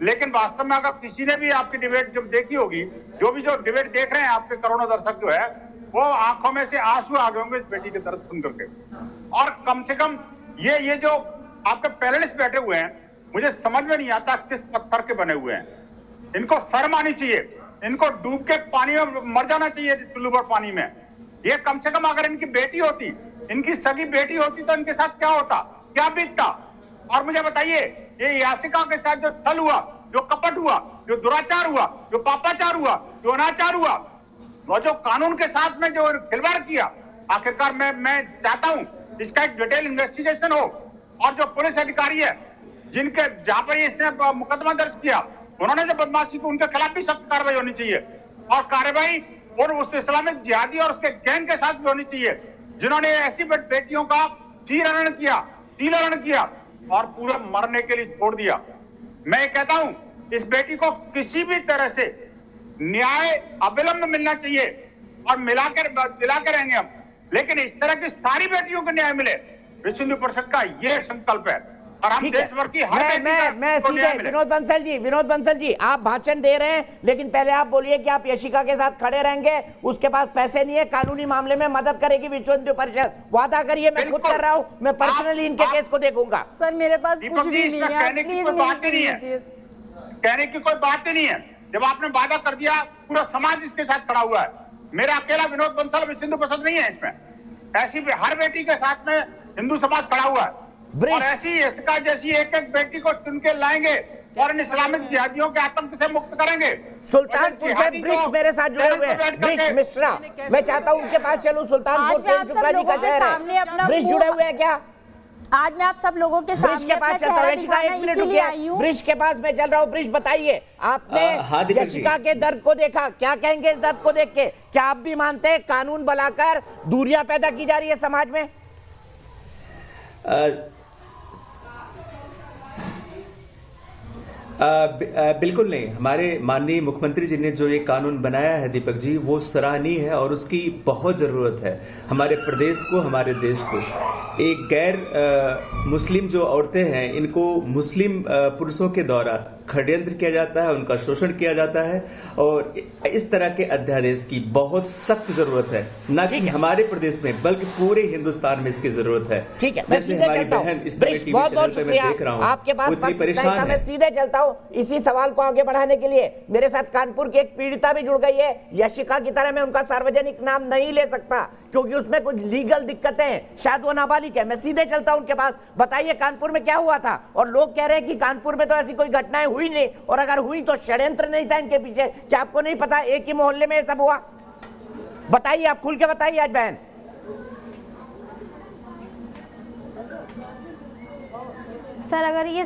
लेकिन वास्तव में अगर किसी ने भी आपकी डिबेट जब देखी होगी, जो डिबेट देख रहे हैं आपके करोड़ों दर्शक जो है, वो आंखों में से आंसू आ गए होंगे इस बेटी के दर्द सुन करके। और कम से कम ये जो आपके पैनलिस्ट बैठे हुए हैं, मुझे समझ में नहीं आता किस पत्थर के बने हुए हैं। इनको शर्म आनी चाहिए, इनको डूब के पानी में मर जाना चाहिए, चुल्लू पर पानी में। ये कम से कम अगर इनकी बेटी होती, इनकी सगी बेटी होती, तो इनके साथ क्या होता, क्या बीतता। और मुझे बताइए, ये यासिका के साथ जो छल हुआ, जो कपट हुआ, जो दुराचार हुआ, जो पापाचार हुआ, जो अनाचार हुआ, वो जो कानून के साथ में जो खिलवाड़ किया, आखिरकार मैं चाहता हूं इसका एक डिटेल इन्वेस्टिगेशन हो। और जो पुलिस अधिकारी है जिनके जहां पर इसने मुकदमा दर्ज किया, उन्होंने जो बदमाशी की, उनके खिलाफ भी सख्त कार्रवाई होनी चाहिए। और कार्रवाई और उस इस्लामिक जिहादी और उसके गैंग के साथ भी होनी चाहिए जिन्होंने ऐसी बेटियों का तिलहरण किया और पूरा मरने के लिए छोड़ दिया। मैं कहता हूं इस बेटी को किसी भी तरह से न्याय अविलंब मिलना चाहिए और दिला के रहेंगे हम, लेकिन इस तरह की सारी बेटियों को न्याय मिले, विश्व हिंदू परिषद का ये संकल्प है। और हम देश भर की हर बेटी मैं को सीधे न्याय मिले। विनोद बंसल जी आप भाषण दे रहे हैं, लेकिन पहले आप बोलिए कि आप यशिका के साथ खड़े रहेंगे। उसके पास पैसे नहीं है, कानूनी मामले में मदद करेगी विश्व हिंदू परिषद, वादा करिए। मैं खुद कर रहा हूं, मैं पर्सनली इनके केस को देखूंगा। सर मेरे पास कुछ भी नहीं है, कहने की कोई बात ही नहीं है। जब आपने वादा कर दिया, पूरा समाज इसके साथ खड़ा हुआ है। मेरा अकेला विनोद बंसल विश्व हिंदू परिषद नहीं है इसमें, ऐसी हर बेटी के साथ में हिंदू समाज खड़ा हुआ है। और ऐसी इसका जैसी एक एक बेटी को चुन के लाएंगे और इन इस्लामिक जिहादियों के आतंक से मुक्त करेंगे। सुल्तानपुर से ब्रिज मेरे साथ जुड़े हुए हैं, ब्रिज मिश्रा, मैं चाहता हूं उनके पास चलूं। सुल्तानपुर शुक्ला जी का शहर है, ब्रिज जुड़े हुए हैं क्या? आज मैं आप सब लोगों के ब्रिज के पास चलता हूं। यशिका एक मिनट रुकिए, ब्रिज के पास मैं चल रहा हूं। ब्रिज बताइए, आपने यशिका के दर्द को देखा, क्या कहेंगे इस दर्द को देख के? क्या आप भी मानते हैं कानून बनाकर दूरियां पैदा की जा रही है समाज में? बिल्कुल नहीं। हमारे माननीय मुख्यमंत्री जी ने जो ये कानून बनाया है दीपक जी, वो सराहनीय है और उसकी बहुत जरूरत है हमारे प्रदेश को, हमारे देश को। एक गैर मुस्लिम जो औरतें हैं, इनको मुस्लिम पुरुषों के द्वारा षड्यंत्र किया जाता है, उनका शोषण किया जाता है और इस तरह के अध्यादेश की बहुत सख्त जरूरत है, न कि हमारे प्रदेश में बल्कि पूरे हिंदुस्तान में इसकी जरूरत है। ठीक है, मैं सीधे चलता हूं। बहुत बहुत शुक्रिया, आपके पास परेशान है। मैं सीधे चलता हूं इसी सवाल को आगे बढ़ाने के लिए। मेरे साथ कानपुर की एक पीड़िता भी जुड़ गई है। यशिका की तरह मैं उनका सार्वजनिक नाम नहीं ले सकता क्योंकि उसमें कुछ लीगल दिक्कतें हैं, शायद वो नाबालिग है। मैं सीधे चलता हूं उनके पास। बताइए कानपुर में क्या हुआ था? और लोग कह रहे हैं कि कानपुर में तो ऐसी कोई घटनाएं हुई नहीं, और अगर हुई तो षड्यंत्र नहीं था इनके पीछे। क्या आपको नहीं पता एक ही मोहल्ले में ये सब हुआ? बताइए, आप खुल के बताइए आज बहन। सर अगर ये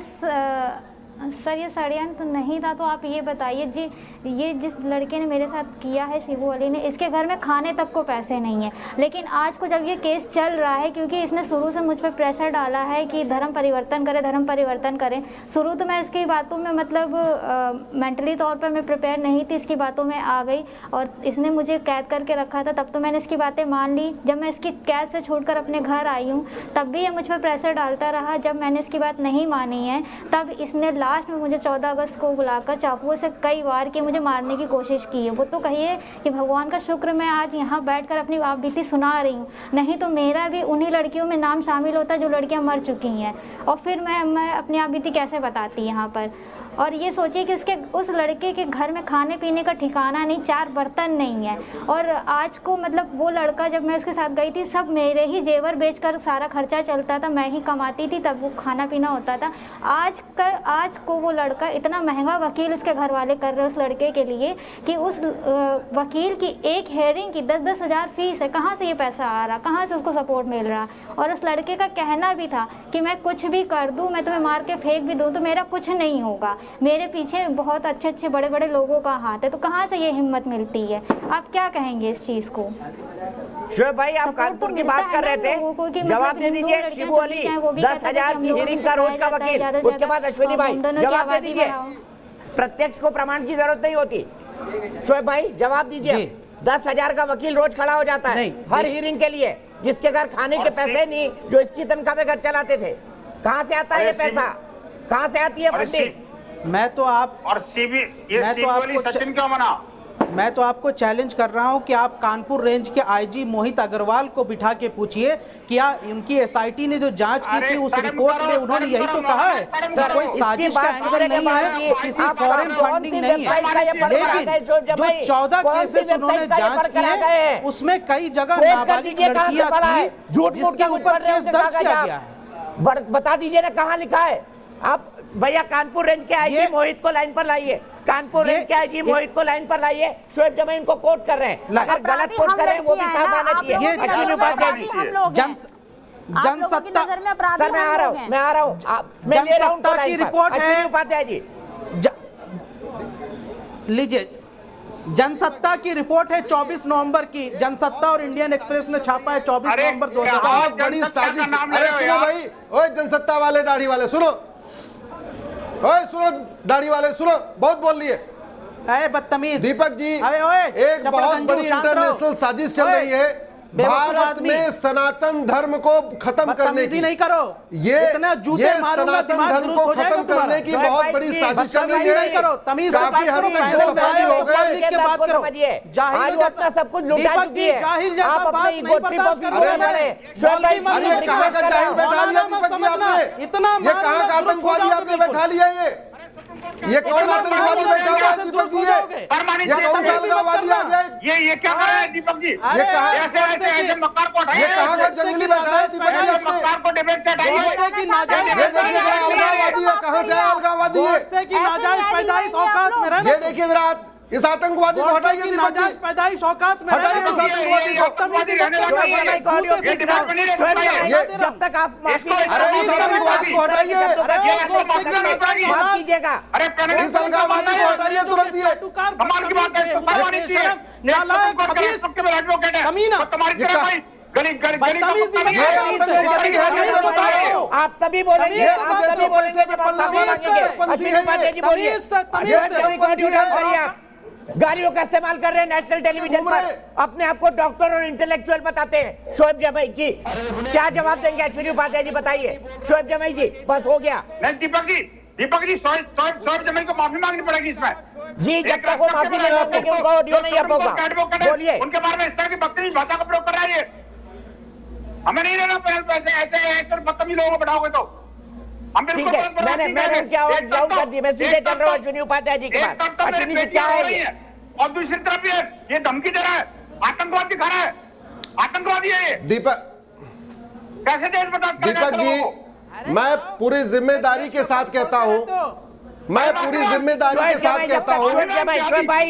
षड्यंत्र नहीं था तो आप ये बताइए जी, ये जिस लड़के ने मेरे साथ किया है, शिबू अली ने, इसके घर में खाने तक को पैसे नहीं है। लेकिन आज को जब ये केस चल रहा है, क्योंकि इसने शुरू से मुझ पर प्रेशर डाला है कि धर्म परिवर्तन करें। शुरू तो मैं इसकी बातों में मतलब मेंटली तौर पर मैं प्रिपेयर नहीं थी, इसकी बातों में आ गई और इसने मुझे कैद करके रखा था। तब तो मैंने इसकी बातें मान ली। जब मैं इसकी कैद से छोड़कर अपने घर आई हूँ, तब भी ये मुझ पर प्रेशर डालता रहा। जब मैंने इसकी बात नहीं मानी है, तब इसने लास्ट में मुझे 14 अगस्त को बुलाकर चाकुओं से कई बार कि मुझे मारने की कोशिश की है। वो तो कहिए कि भगवान का शुक्र मैं आज यहाँ बैठकर अपनी आप बीती सुना रही हूँ, नहीं तो मेरा भी उन्हीं लड़कियों में नाम शामिल होता जो लड़कियाँ मर चुकी हैं। और फिर मैं अपनी आप बीती कैसे बताती यहाँ पर। और ये सोचिए कि उस लड़के के घर में खाने पीने का ठिकाना नहीं, 4 बर्तन नहीं है। और आज को मतलब वो लड़का, जब मैं उसके साथ गई थी, सब मेरे ही जेवर बेचकर सारा खर्चा चलता था, मैं ही कमाती थी, तब वो खाना पीना होता था। आज को वो लड़का इतना महंगा वकील उसके घर वाले कर रहे हैं उस लड़के के लिए कि उस वकील की एक हेयरिंग की 10-10 हज़ार फीस है। कहाँ से ये पैसा आ रहा, कहाँ से उसको सपोर्ट मिल रहा? और उस लड़के का कहना भी था कि मैं कुछ भी कर दूँ, मैं तुम्हें मार के फेंक भी दूँ तो मेरा कुछ नहीं होगा, मेरे पीछे बहुत अच्छे बड़े बड़े लोगों का हाथ है। तो कहाँ से ये हिम्मत मिलती है? आप क्या कहेंगे इस चीज़ को? शोएब भाई, आप कानपुर की बात कर रहे थे, जवाब दे दीजिए। शिबू अली 10,000 की हियरिंग का रोज का वकील, उसके बाद अश्विनी भाई जवाब दे दीजिए। प्रत्यक्ष को प्रमाण की जरूरत नहीं होती। शोएब भाई जवाब दीजिए। 10,000 का वकील रोज खड़ा हो जाता है हर हियरिंग के लिए, जिसके घर खाने के पैसे नहीं, जो इसकी तनख्वाह में घर चलाते थे। कहाँ से आता है ये पैसा? कहाँ से आती है फंडिंग? मैं तो आप और सीबी ये सीबी वाली सचिन क्यों मना? मैं तो आपको चैलेंज कर रहा हूं कि आप कानपुर रेंज के आईजी मोहित अग्रवाल को बिठा के पूछिए क्या उनकी एसआईटी ने जो जांच की थी उस रिपोर्ट में उन्होंने यही तो कहा है कि कोई साजिश का एंगल नहीं है, किसी फॉरेन फंडिंग नहीं है। लेकिन जो 14 केसेस उन्होंने जांच किए उसमें कई जगह नाबालिग लड़कियां थी जिसके ऊपर केस दर्ज किया गया है। बता दीजिए ना कहाँ लिखा है। आप भैया कानपुर रेंज के आईजी मोहित को लाइन पर लाइए, कानपुर रेंज के आईजी मोहित को लाइन पर लाइए। शोएब जमाई इनको कोट कर रहे हैं, अगर गलत कोट कर रहे हैं वो भी साफ आना चाहिए। अश्विनी उपाध्याय जी जनसत्ता सर मैं आ रहा हूँ मैं ले रहा हूँ की रिपोर्ट है। अश्विनी उपाध्याय जी लीजिए, जनसत्ता की रिपोर्ट है 24 नवंबर की। जनसत्ता और इंडियन एक्सप्रेस ने छापा है 24 नवंबर 2000। बहुत बड़ी साजिश। अरे सुनो भाई, ओए जनसत्ता वाले दाढ़ी वाले सुनो, ओए सुनो दाढ़ी वाले सुनो, बहुत बोल लिए। अरे बदतमीज दीपक जी, एक बहुत बड़ी इंटरनेशनल साजिश चल रही है भारत में सनातन धर्म को खत्म करने की। नहीं करो ये सनातन धर्म को खत्म करने की बहुत बड़ी साजिश चल रही है। नहीं करो, तमीज से बात करो, हो गए लिख के बात करो। जाहिल जैसा सब कुछ लुटा चुकी है, जाहिल जैसा बात नहीं बर्दाश्त करो। अरे कहां का जाहिल बैठा लिया दीपक जी आपने? इतना ये कहां का आतंकवादी आपने बैठा लिया? ये कौन आतंकवादी बैठा हुआ है दीपक जी? ये कौन सा आतंकवादी आ गया? ये क्या कर रहे हैं दीपक जी? ये कहां ऐसे मक्कार को हटाइए। ये कहां का जंगली बैठा है दीपक जी? मक्कार को डिबेट से हटाइए। अलगाववादी है, कहां से अलगाववादी है? नाजायज पैदाइश औकात में रहना। ये देखिए जरा इस आतंकवादी को हटाइए दीपक जी, पैदाइश औकात में हटाइए इस आतंकवादी को। जब तक आप माफी अरे इस आतंकवादी को हटाइए, माफ कीजिएगा। इस अलगाववादी को हटाइए तुरंत। ये कमाल की बात है, नालायक खबीस कमीना तुम्हारी तरह भाई आप तभी बोलेंगे, गालियों का इस्तेमाल कर रहे हैं नेशनल टेलीविजन पर, अपने आप को डॉक्टर और इंटेलेक्चुअल बताते हैं। शोएब जमाई की क्या जवाब देंगे? अश्विनी उपाध्याय जी बताइए। शोएब जमाई जी बस हो गया। दीपक जी शोएब जमाई को माफी मांगनी पड़ेगी इसमें जी। जब तक वो माफी नहीं मांगेंगे उनका ऑडियो नहीं अब होगा। बोलिए। उनके बारे में इस तरह की बदतमीज भाषा का प्रयोग कर रहा है। हमें नहीं लेना ऐसे बदतमीज लोगों को बढ़ाओगे तो हम ठीक है। मैंने क्या डाउन कर दिया, मैं सीधे चल रहा हूँ अश्विनी उपाध्याय जी के बाद। अश्विनी जी क्या है ये? और दूसरी तरफ ये धमकी दे रहा है, आतंकवाद दिखा रहा है, आतंकवादी है ये। दीपक कैसे देश बता? दीपक जी मैं पूरी जिम्मेदारी के साथ कहता हूँ, मैं पूरी जिम्मेदारी के साथ कहता हूँ,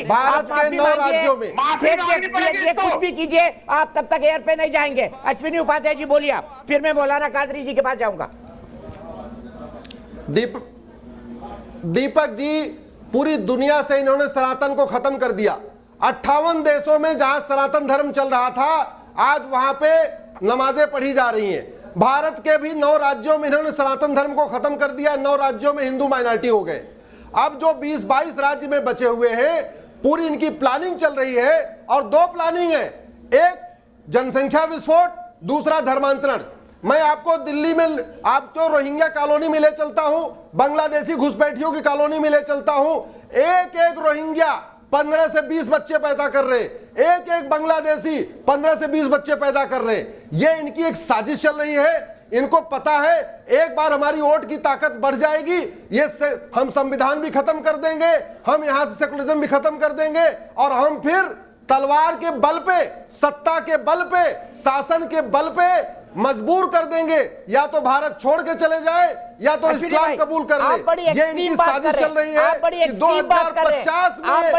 भारत के 9 राज्यों में कुछ भी कीजिए आप तब तक एयर पे नहीं जाएंगे। अश्विनी उपाध्याय जी बोलिए आप, फिर मैं मौलाना कादरी जी के पास जाऊंगा। दीपक जी पूरी दुनिया से इन्होंने सनातन को खत्म कर दिया। 58 देशों में जहां सनातन धर्म चल रहा था आज वहां पे नमाजें पढ़ी जा रही हैं। भारत के भी 9 राज्यों में इन्होंने सनातन धर्म को खत्म कर दिया। 9 राज्यों में हिंदू माइनॉरिटी हो गए। अब जो 20-22 राज्य में बचे हुए हैं पूरी इनकी प्लानिंग चल रही है और 2 प्लानिंग है, एक जनसंख्या विस्फोट, दूसरा धर्मांतरण। मैं आपको दिल्ली में आपको रोहिंग्या कॉलोनी में ले चलता हूं, बांग्लादेशी घुसपैठियों की कॉलोनी में ले चलता हूं। एक रोहिंग्या 15 से 20 बच्चे पैदा कर रहे, एक बांग्लादेशी 15 से 20 बच्चे पैदा कर रहे। ये इनकी एक साजिश चल रही है। इनको पता है एक बार हमारी वोट की ताकत बढ़ जाएगी, ये हम संविधान भी खत्म कर देंगे, हम यहां से सेकुलरिज्म भी खत्म कर देंगे और हम फिर तलवार के बल पे, सत्ता के बल पे, शासन के बल पे मजबूर कर देंगे या तो भारत छोड़ के चले जाए या तो इस्लाम कबूल कर ले। ये इनकी साजिश चल रही है कि 2050 में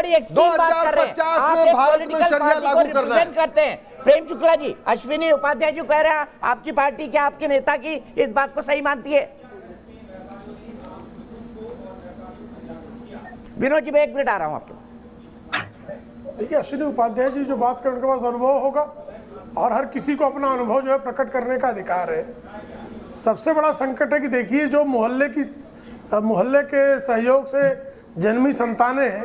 भारत में शरिया लागू करना है। करते हैं प्रेम शुक्ला जी, अश्विनी उपाध्याय जी कह रहे हैं आपकी पार्टी क्या आपके नेता की इस बात को सही मानती है? विनोद जी मैं 1 मिनट आ रहा हूं आपके पास। देखिए अश्विनी उपाध्याय जी जो बात करें उनके पास अनुभव होगा और हर किसी को अपना अनुभव जो है प्रकट करने का अधिकार है। सबसे बड़ा संकट है कि देखिए जो मोहल्ले के सहयोग से जन्मी संतानें हैं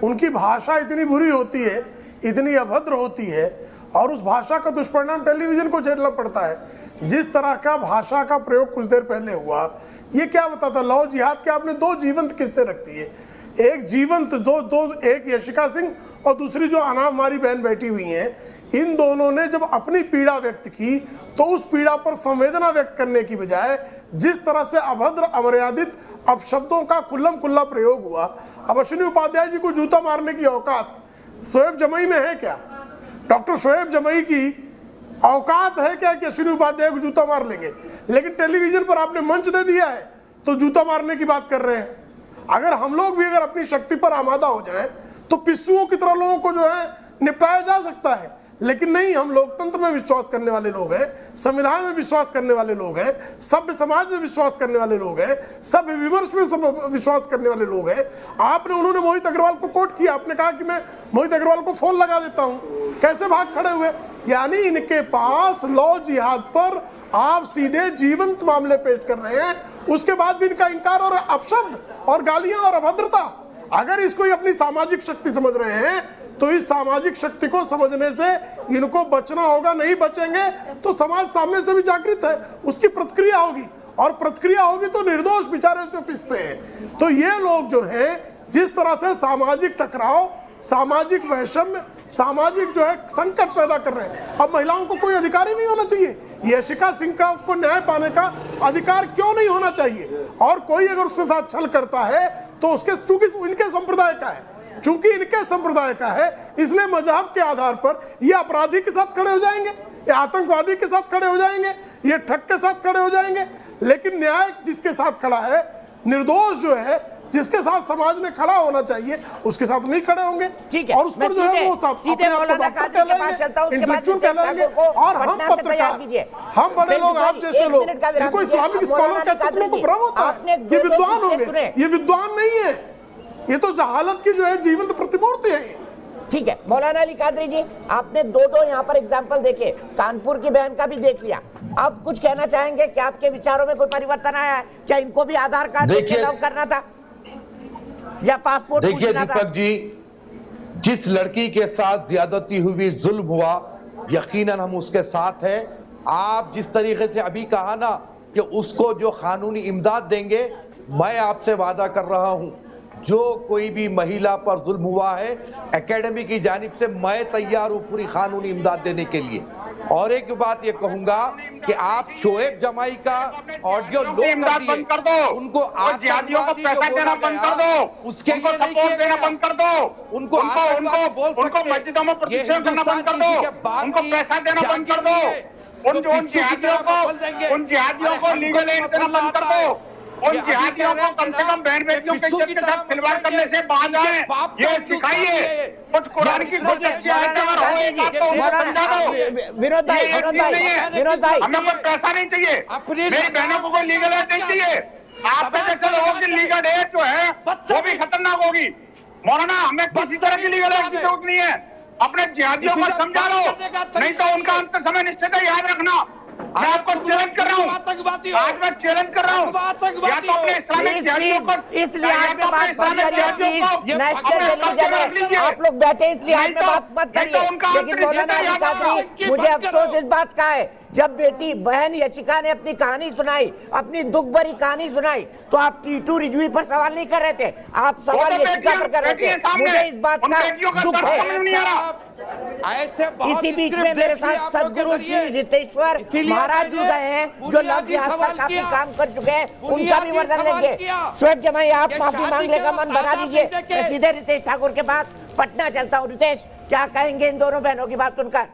उनकी भाषा इतनी बुरी होती है, इतनी अभद्र होती है और उस भाषा का दुष्परिणाम टेलीविजन को झेलना पड़ता है। जिस तरह का भाषा का प्रयोग कुछ देर पहले हुआ, ये क्या बताता? लव जिहाद के आपने 2 जीवंत किस्से रख दिए। एक जीवंत दो एक यशिका सिंह और दूसरी जो अनाम हमारी बहन बैठी हुई हैं, इन दोनों ने जब अपनी पीड़ा व्यक्त की तो उस पीड़ा पर संवेदना व्यक्त करने की बजाय जिस तरह से अभद्र अमर्यादित अपशब्दों का खुल्लम-खुल्ला प्रयोग हुआ। अब अश्विनी उपाध्याय जी को जूता मारने की औकात शोएब जमई में है क्या? डॉक्टर शोएब जमई की औकात है क्या कि अश्विनी उपाध्याय को जूता मार लेंगे? लेकिन टेलीविजन पर आपने मंच दे दिया है तो जूता मारने की बात कर रहे हैं। अगर हम लोग भी अगर अपनी शक्ति पर आमादा हो जाएं तो पिस्सुओं की तरह लोगों को जो है निपटाया जा सकता है, लेकिन नहीं। हम लोकतंत्र में विश्वास करने वाले लोग हैं, संविधान में विश्वास करने वाले लोग हैं, सभ्य समाज में विश्वास करने वाले लोग हैं, सभ्य विमर्श में विश्वास करने वाले लोग हैं। उन्होंने मोहित अग्रवाल को कोट किया, आपने कहा कि मैं मोहित अग्रवाल को फोन लगा देता हूं, कैसे भाग खड़े हुए। यानी इनके पास लॉ जिहाद पर आप सीधे जीवंत मामले पेश कर रहे हैं, उसके बाद भी इनका इंकार और अपशब्द और गालियां और अभद्रता। अगर इसको ये अपनी सामाजिक शक्ति समझ रहे हैं तो इस सामाजिक शक्ति को समझने से इनको बचना होगा। नहीं बचेंगे तो समाज सामने से भी जागृत है, उसकी प्रतिक्रिया होगी, और प्रतिक्रिया होगी तो निर्दोष बेचारे उसमें पिसते हैं। तो ये लोग जो हैं जिस तरह से सामाजिक टकराव, सामाजिक वैषम्य, सामाजिक जो है संकट पैदा कर रहे हैं। अब महिलाओं को कोई अधिकार ही नहीं होना चाहिए। यशिका सिंह को न्याय पाने का अधिकार क्यों नहीं होना चाहिए? और कोई अगर उसके साथ छल करता है तो उसके चूंकि इनके संप्रदाय का है, चूंकि इनके संप्रदाय का है, इसलिए मजहब के आधार पर ये अपराधी के साथ खड़े हो जाएंगे, ये आतंकवादी के साथ खड़े हो जाएंगे, ये ठग के साथ खड़े हो जाएंगे। लेकिन न्याय जिसके साथ खड़ा है, निर्दोष जो है, जिसके साथ समाज ने खड़ा होना चाहिए, उसके साथ नहीं खड़े होंगे। ठीक है, और उस पर जो है वो सब इंटेलेक्चुअल कहलाएंगे। और हम पत्रकार, हम बड़े लोग, आप जैसे लोग जिनको इस्लामिक स्कॉलर कहते हैं, लोगों को भ्रम होता है ये विद्वान होंगे। ये विद्वान नहीं है, ये तो जहालत की जो है जीवंत प्रतिमूर्ति है। ठीक है, मौलाना अली कादरी जी, आपने दो यहाँ पर एग्जाम्पल देखे, कानपुर की बहन का भी देख लिया। अब कुछ कहना चाहेंगे? क्या आपके विचारों में कोई परिवर्तन आया है? क्या इनको भी आधार कार्ड लव करना था या पासपोर्ट? देखिए दीपक जी, जिस लड़की के साथ ज्यादती हुई, जुल्म हुआ, यकीनन हम उसके साथ हैं। आप जिस तरीके से अभी कहा ना कि उसको जो कानूनी इमदाद देंगे, मैं आपसे वादा कर रहा हूं, जो कोई भी महिला पर जुल्म हुआ है, एकेडमी की जानिब से मैं तैयार हूं पूरी कानूनी इमदाद देने के लिए। और एक बात ये कहूंगा कि आप शोएब जमाई का ऑडियो बंद कर दो, उनको जिहादियों को पैसा देना बंद कर दो, उसके लिए सपोर्ट देना बंद कर दो, उनको मस्जिदों में प्रतिषेध करना बंद कर दो, उनको पैसा देना बंद कर दो, उन जिहादियों को लीगल एड देना बंद कर दो, उन जिहादियों को कम से कम बहन बेटियों के इज्जत के साथ खिलवाड़ करने से बाज आए। ये सिखाइए कुछ कुरान की सोच अच्छी आए तो अगर हो एक बात तो उनको समझा दो। विनोद भाई, हमें कोई पैसा नहीं चाहिए, मेरी बहनों को कोई लीगल एड नहीं चाहिए। आपके जैसे लोगों की लीगल एड जो है वो भी खतरनाक होगी। मौलाना, हमें किसी तरह की लीगल एड की जरूरत नहीं है। अपने जिहादियों को समझा लो, नहीं तो उनका अंत समय निश्चित है। याद रखना, मैं आपको चैलेंज कर रहा हूँ, आज मैं चैलेंज कर रहा हूँ, या तो अपने इस्लामिक जिहादियों को, इस लिहाज में बात मत करिए, आप लोग बैठे इस लिहाज में बात मत करिए। लेकिन मौलाना अली कादरी, मुझे अफसोस इस बात का है, जब बेटी बहन यशिका ने अपनी कहानी सुनाई, अपनी दुख भरी कहानी सुनाई, तो आप टीटू रिजवी पर सवाल नहीं कर रहे थे, आप सवाल यशिका पर कर रहे थे। मुझे इस बात का दुख है। इसी बीच में मेरे साथ सदगुरु श्री रितेश्वर महाराज जुड़ गए हैं, जो लव जिहाद पर काफी काम कर चुके हैं, उनका भी वर्णन लेंगे। शोएब जमाई, आप माफी मांग लेगा मन बना लीजिए। मैं सीधे रितेश ठाकुर के पास पटना चलता हूँ। रितेश, क्या कहेंगे इन दोनों बहनों की बात सुनकर?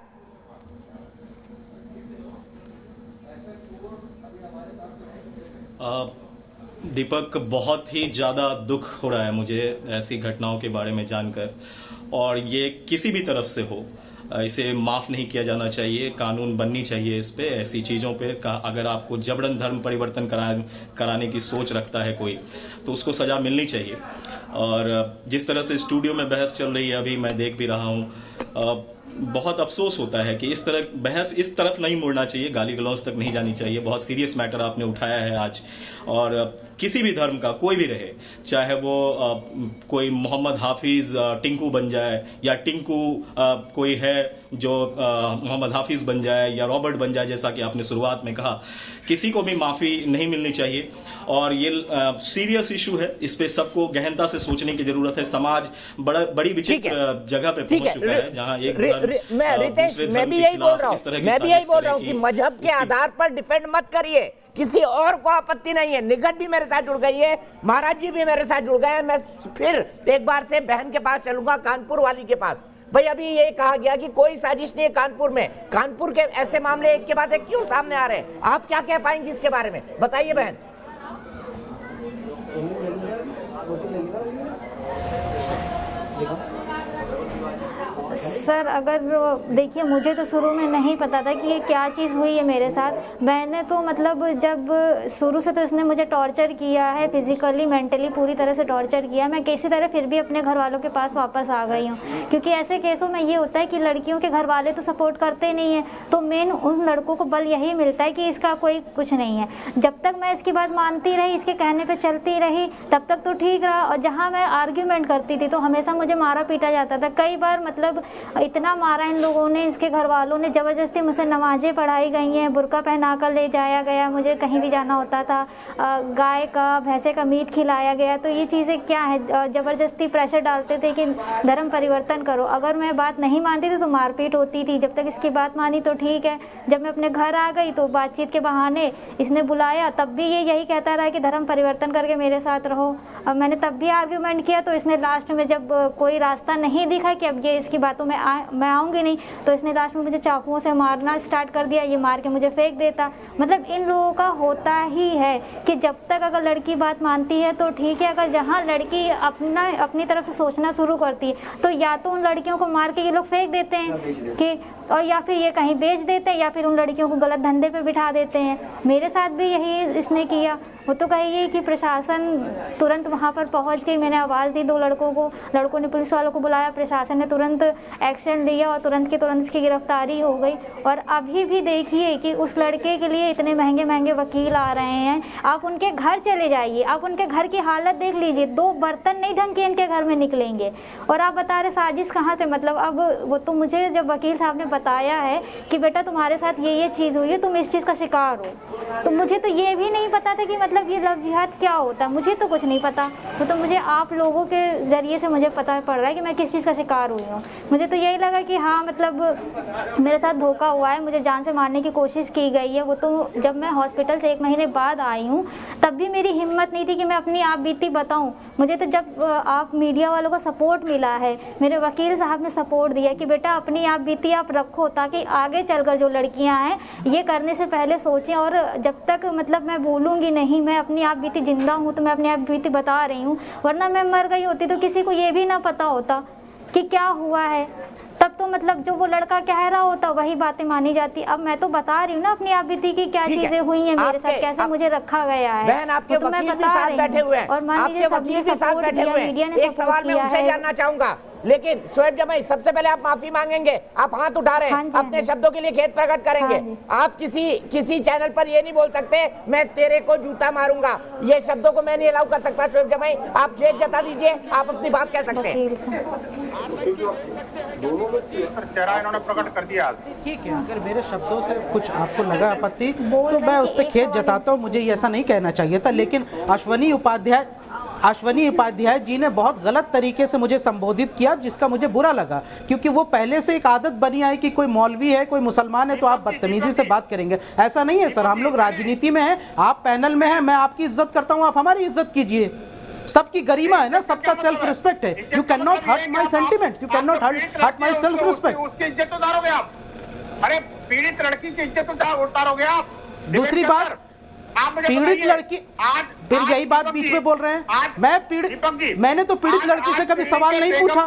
दीपक, बहुत ही ज़्यादा दुख हो रहा है मुझे ऐसी घटनाओं के बारे में जानकर, और ये किसी भी तरफ से हो, इसे माफ़ नहीं किया जाना चाहिए। कानून बननी चाहिए इस पे, ऐसी चीज़ों पे। अगर आपको जबरन धर्म परिवर्तन कराने की सोच रखता है कोई, तो उसको सज़ा मिलनी चाहिए। और जिस तरह से स्टूडियो में बहस चल रही है, अभी मैं देख भी रहा हूँ, बहुत अफसोस होता है कि इस तरह बहस इस तरफ नहीं मुड़ना चाहिए, गाली गलौज तक नहीं जानी चाहिए। बहुत सीरियस मैटर आपने उठाया है आज, और किसी भी धर्म का कोई भी रहे, चाहे वो कोई मोहम्मद हाफिज टिंकू बन जाए, या टिंकू कोई है जो मोहम्मद हाफिज बन जाए या रॉबर्ट बन जाए, जैसा कि आपने शुरुआत में कहा, किसी को भी माफ़ी नहीं मिलनी चाहिए। और ये सीरियस इशू है, इस पे सबको गहनता से सोचने की जरूरत है। समाज बड़ी विचित्र जगह पे पहुंच चुका है, जहां एक मैं रितेश, मैं भी यही बोल रहा हूँ कि मजहब के आधार पर डिफेंड मत करिए, किसी और को आपत्ति नहीं है। निगत भी मेरे साथ जुड़ गई है, महाराज जी भी मेरे साथ जुड़ गए हैं। मैं फिर एक बार से बहन के पास चलूंगा, कानपुर वाली के पास। भाई अभी ये कहा गया कि कोई साजिश नहीं है कानपुर में, कानपुर के ऐसे मामले एक के बाद एक क्यों सामने आ रहे हैं? आप क्या कह पाएंगे इसके बारे में, बताइए बहन। सर अगर देखिए, मुझे तो शुरू में नहीं पता था कि ये क्या चीज़ हुई है मेरे साथ। मैंने तो मतलब जब शुरू से तो इसने मुझे टॉर्चर किया है, फिजिकली मेंटली पूरी तरह से टॉर्चर किया। मैं किसी तरह फिर भी अपने घर वालों के पास वापस आ गई हूँ, क्योंकि ऐसे केसों में ये होता है कि लड़कियों के घर वाले तो सपोर्ट करते नहीं हैं, तो मेन उन लड़कों को बल यही मिलता है कि इसका कोई कुछ नहीं है। जब तक मैं इसकी बात मानती रही, इसके कहने पर चलती रही, तब तक तो ठीक रहा। और जहाँ मैं आर्ग्यूमेंट करती थी तो हमेशा मुझे मारा पीटा जाता था। कई बार मतलब इतना मारा इन लोगों ने, इसके घर वालों ने, ज़बरदस्ती मुझसे नमाजें पढ़ाई गई हैं, बुर्का पहना कर ले जाया गया, मुझे कहीं भी जाना होता था, गाय का भैंसे का मीट खिलाया गया। तो ये चीज़ें क्या है, ज़बरदस्ती प्रेशर डालते थे कि धर्म परिवर्तन करो। अगर मैं बात नहीं मानती थी तो मारपीट होती थी। जब तक इसकी बात मानी तो ठीक है। जब मैं अपने घर आ गई तो बातचीत के बहाने इसने बुलाया, तब भी ये यही कहता रहा कि धर्म परिवर्तन करके मेरे साथ रहो। अब मैंने तब भी आर्ग्यूमेंट किया, तो इसने लास्ट में जब कोई रास्ता नहीं दिखा कि अब ये इसकी बातों में मैं आऊँगी नहीं, तो इसने लास्ट में मुझे चाकुओं से मारना स्टार्ट कर दिया। ये मार के मुझे फेंक देता। मतलब इन लोगों का होता ही है कि जब तक अगर लड़की बात मानती है तो ठीक है, अगर जहाँ लड़की अपनी तरफ से सोचना शुरू करती है तो या तो उन लड़कियों को मार के ये लोग फेंक देते हैं कि, और या फिर ये कहीं बेच देते हैं, या फिर उन लड़कियों को गलत धंधे पे बिठा देते हैं। मेरे साथ भी यही इसने किया। वो तो कहिए कि प्रशासन तुरंत वहाँ पर पहुँच गई। मैंने आवाज़ दी 2 लड़कों को, लड़कों ने पुलिस वालों को बुलाया, प्रशासन ने तुरंत एक्शन लिया और तुरंत की तुरंत इसकी गिरफ्तारी हो गई। और अभी भी देखिए कि उस लड़के के लिए इतने महंगे महंगे वकील आ रहे हैं। आप उनके घर चले जाइए, आप उनके घर की हालत देख लीजिए, 2 बर्तन नहीं ढंग के इनके घर में निकलेंगे। और आप बता रहे साजिश कहाँ से? मतलब अब वो तो मुझे जब वकील साहब ने बताया है कि बेटा तुम्हारे साथ ये चीज़ हुई है, तुम इस चीज़ का शिकार हो, तो मुझे तो ये भी नहीं पता था कि मतलब ये लव जिहाद क्या होता है। मुझे तो कुछ नहीं पता। तो मुझे आप लोगों के ज़रिए से मुझे पता पड़ रहा है कि मैं किस चीज़ का शिकार हुई हूँ। मुझे तो यही लगा कि हाँ, मतलब मेरे साथ धोखा हुआ है, मुझे जान से मारने की कोशिश की गई है। वो तो जब मैं हॉस्पिटल से 1 महीने बाद आई हूँ, तब भी मेरी हिम्मत नहीं थी कि मैं अपनी आप बीती बताऊँ। मुझे तो जब आप मीडिया वालों का सपोर्ट मिला है, मेरे वकील साहब ने सपोर्ट दिया कि बेटा अपनी आप बीती आप रखो, ताकि आगे चलकर जो लड़कियाँ हैं ये करने से पहले सोचें। और जब तक मतलब मैं बोलूँगी नहीं, मैं अपनी आप बीती जिंदा हूँ तो मैं अपनी आप बीती बता रही हूँ, वरना मैं मर गई होती तो किसी को ये भी ना पता होता कि क्या हुआ है। तब तो मतलब जो वो लड़का कह रहा होता वही बातें मानी जाती। अब मैं तो बता रही हूँ ना अपनी आप बीती की क्या चीजें हुई हैं मेरे साथ, कैसे मुझे रखा गया है। बहन, आपके तो वकील भी साथ बैठे हुए हैं, और मान लीजिए सबने सपोर्ट किया, मीडिया ने सपोर्ट किया है। जानना चाहूंगा, लेकिन शोएब जमाई, सबसे पहले आप माफी मांगेंगे, आप हाथ उठा रहे हैं, अपने शब्दों के लिए खेद प्रकट करेंगे। आप किसी चैनल पर ये नहीं बोल सकते मैं तेरे को जूता मारूंगा, ये शब्दों को मैं नहीं अलाउ कर सकता। शोएब जमाई, आप खेद जता दीजिए, आप अपनी बात कह सकते हैं। चेहरा इन्होंने प्रकट कर दिया। ठीक है, अगर मेरे शब्दों से कुछ आपको लगा आपत्ति तो मैं उस पर खेद जताता हूँ। मुझे ऐसा नहीं कहना चाहिए था, लेकिन अश्वनी उपाध्याय जी ने बहुत गलत तरीके से मुझे संबोधित किया, जिसका मुझे बुरा लगा, क्योंकि वो पहले से एक आदत बनी है कि कोई मौलवी है, कोई मुसलमान है तो आप बदतमीजी से बात करेंगे। ऐसा नहीं है सर, हम लोग राजनीति में हैं, आप पैनल में हैं, मैं आपकी इज्जत करता हूँ, आप हमारी इज्जत कीजिए। सबकी गरिमा है ना, सबका सेल्फ रिस्पेक्ट है। You can not hurt my sentiment, you can not hurt my self respect. उसकी इज्जत उतारोगे आप? अरे पीड़ित लड़की की इज्जत उतारोगे आप? दूसरी बात, पीड़ित लड़की, फिर यही बात बीच में बोल रहे हैं। मैंने तो पीड़ित लड़की से कभी सवाल नहीं पूछा,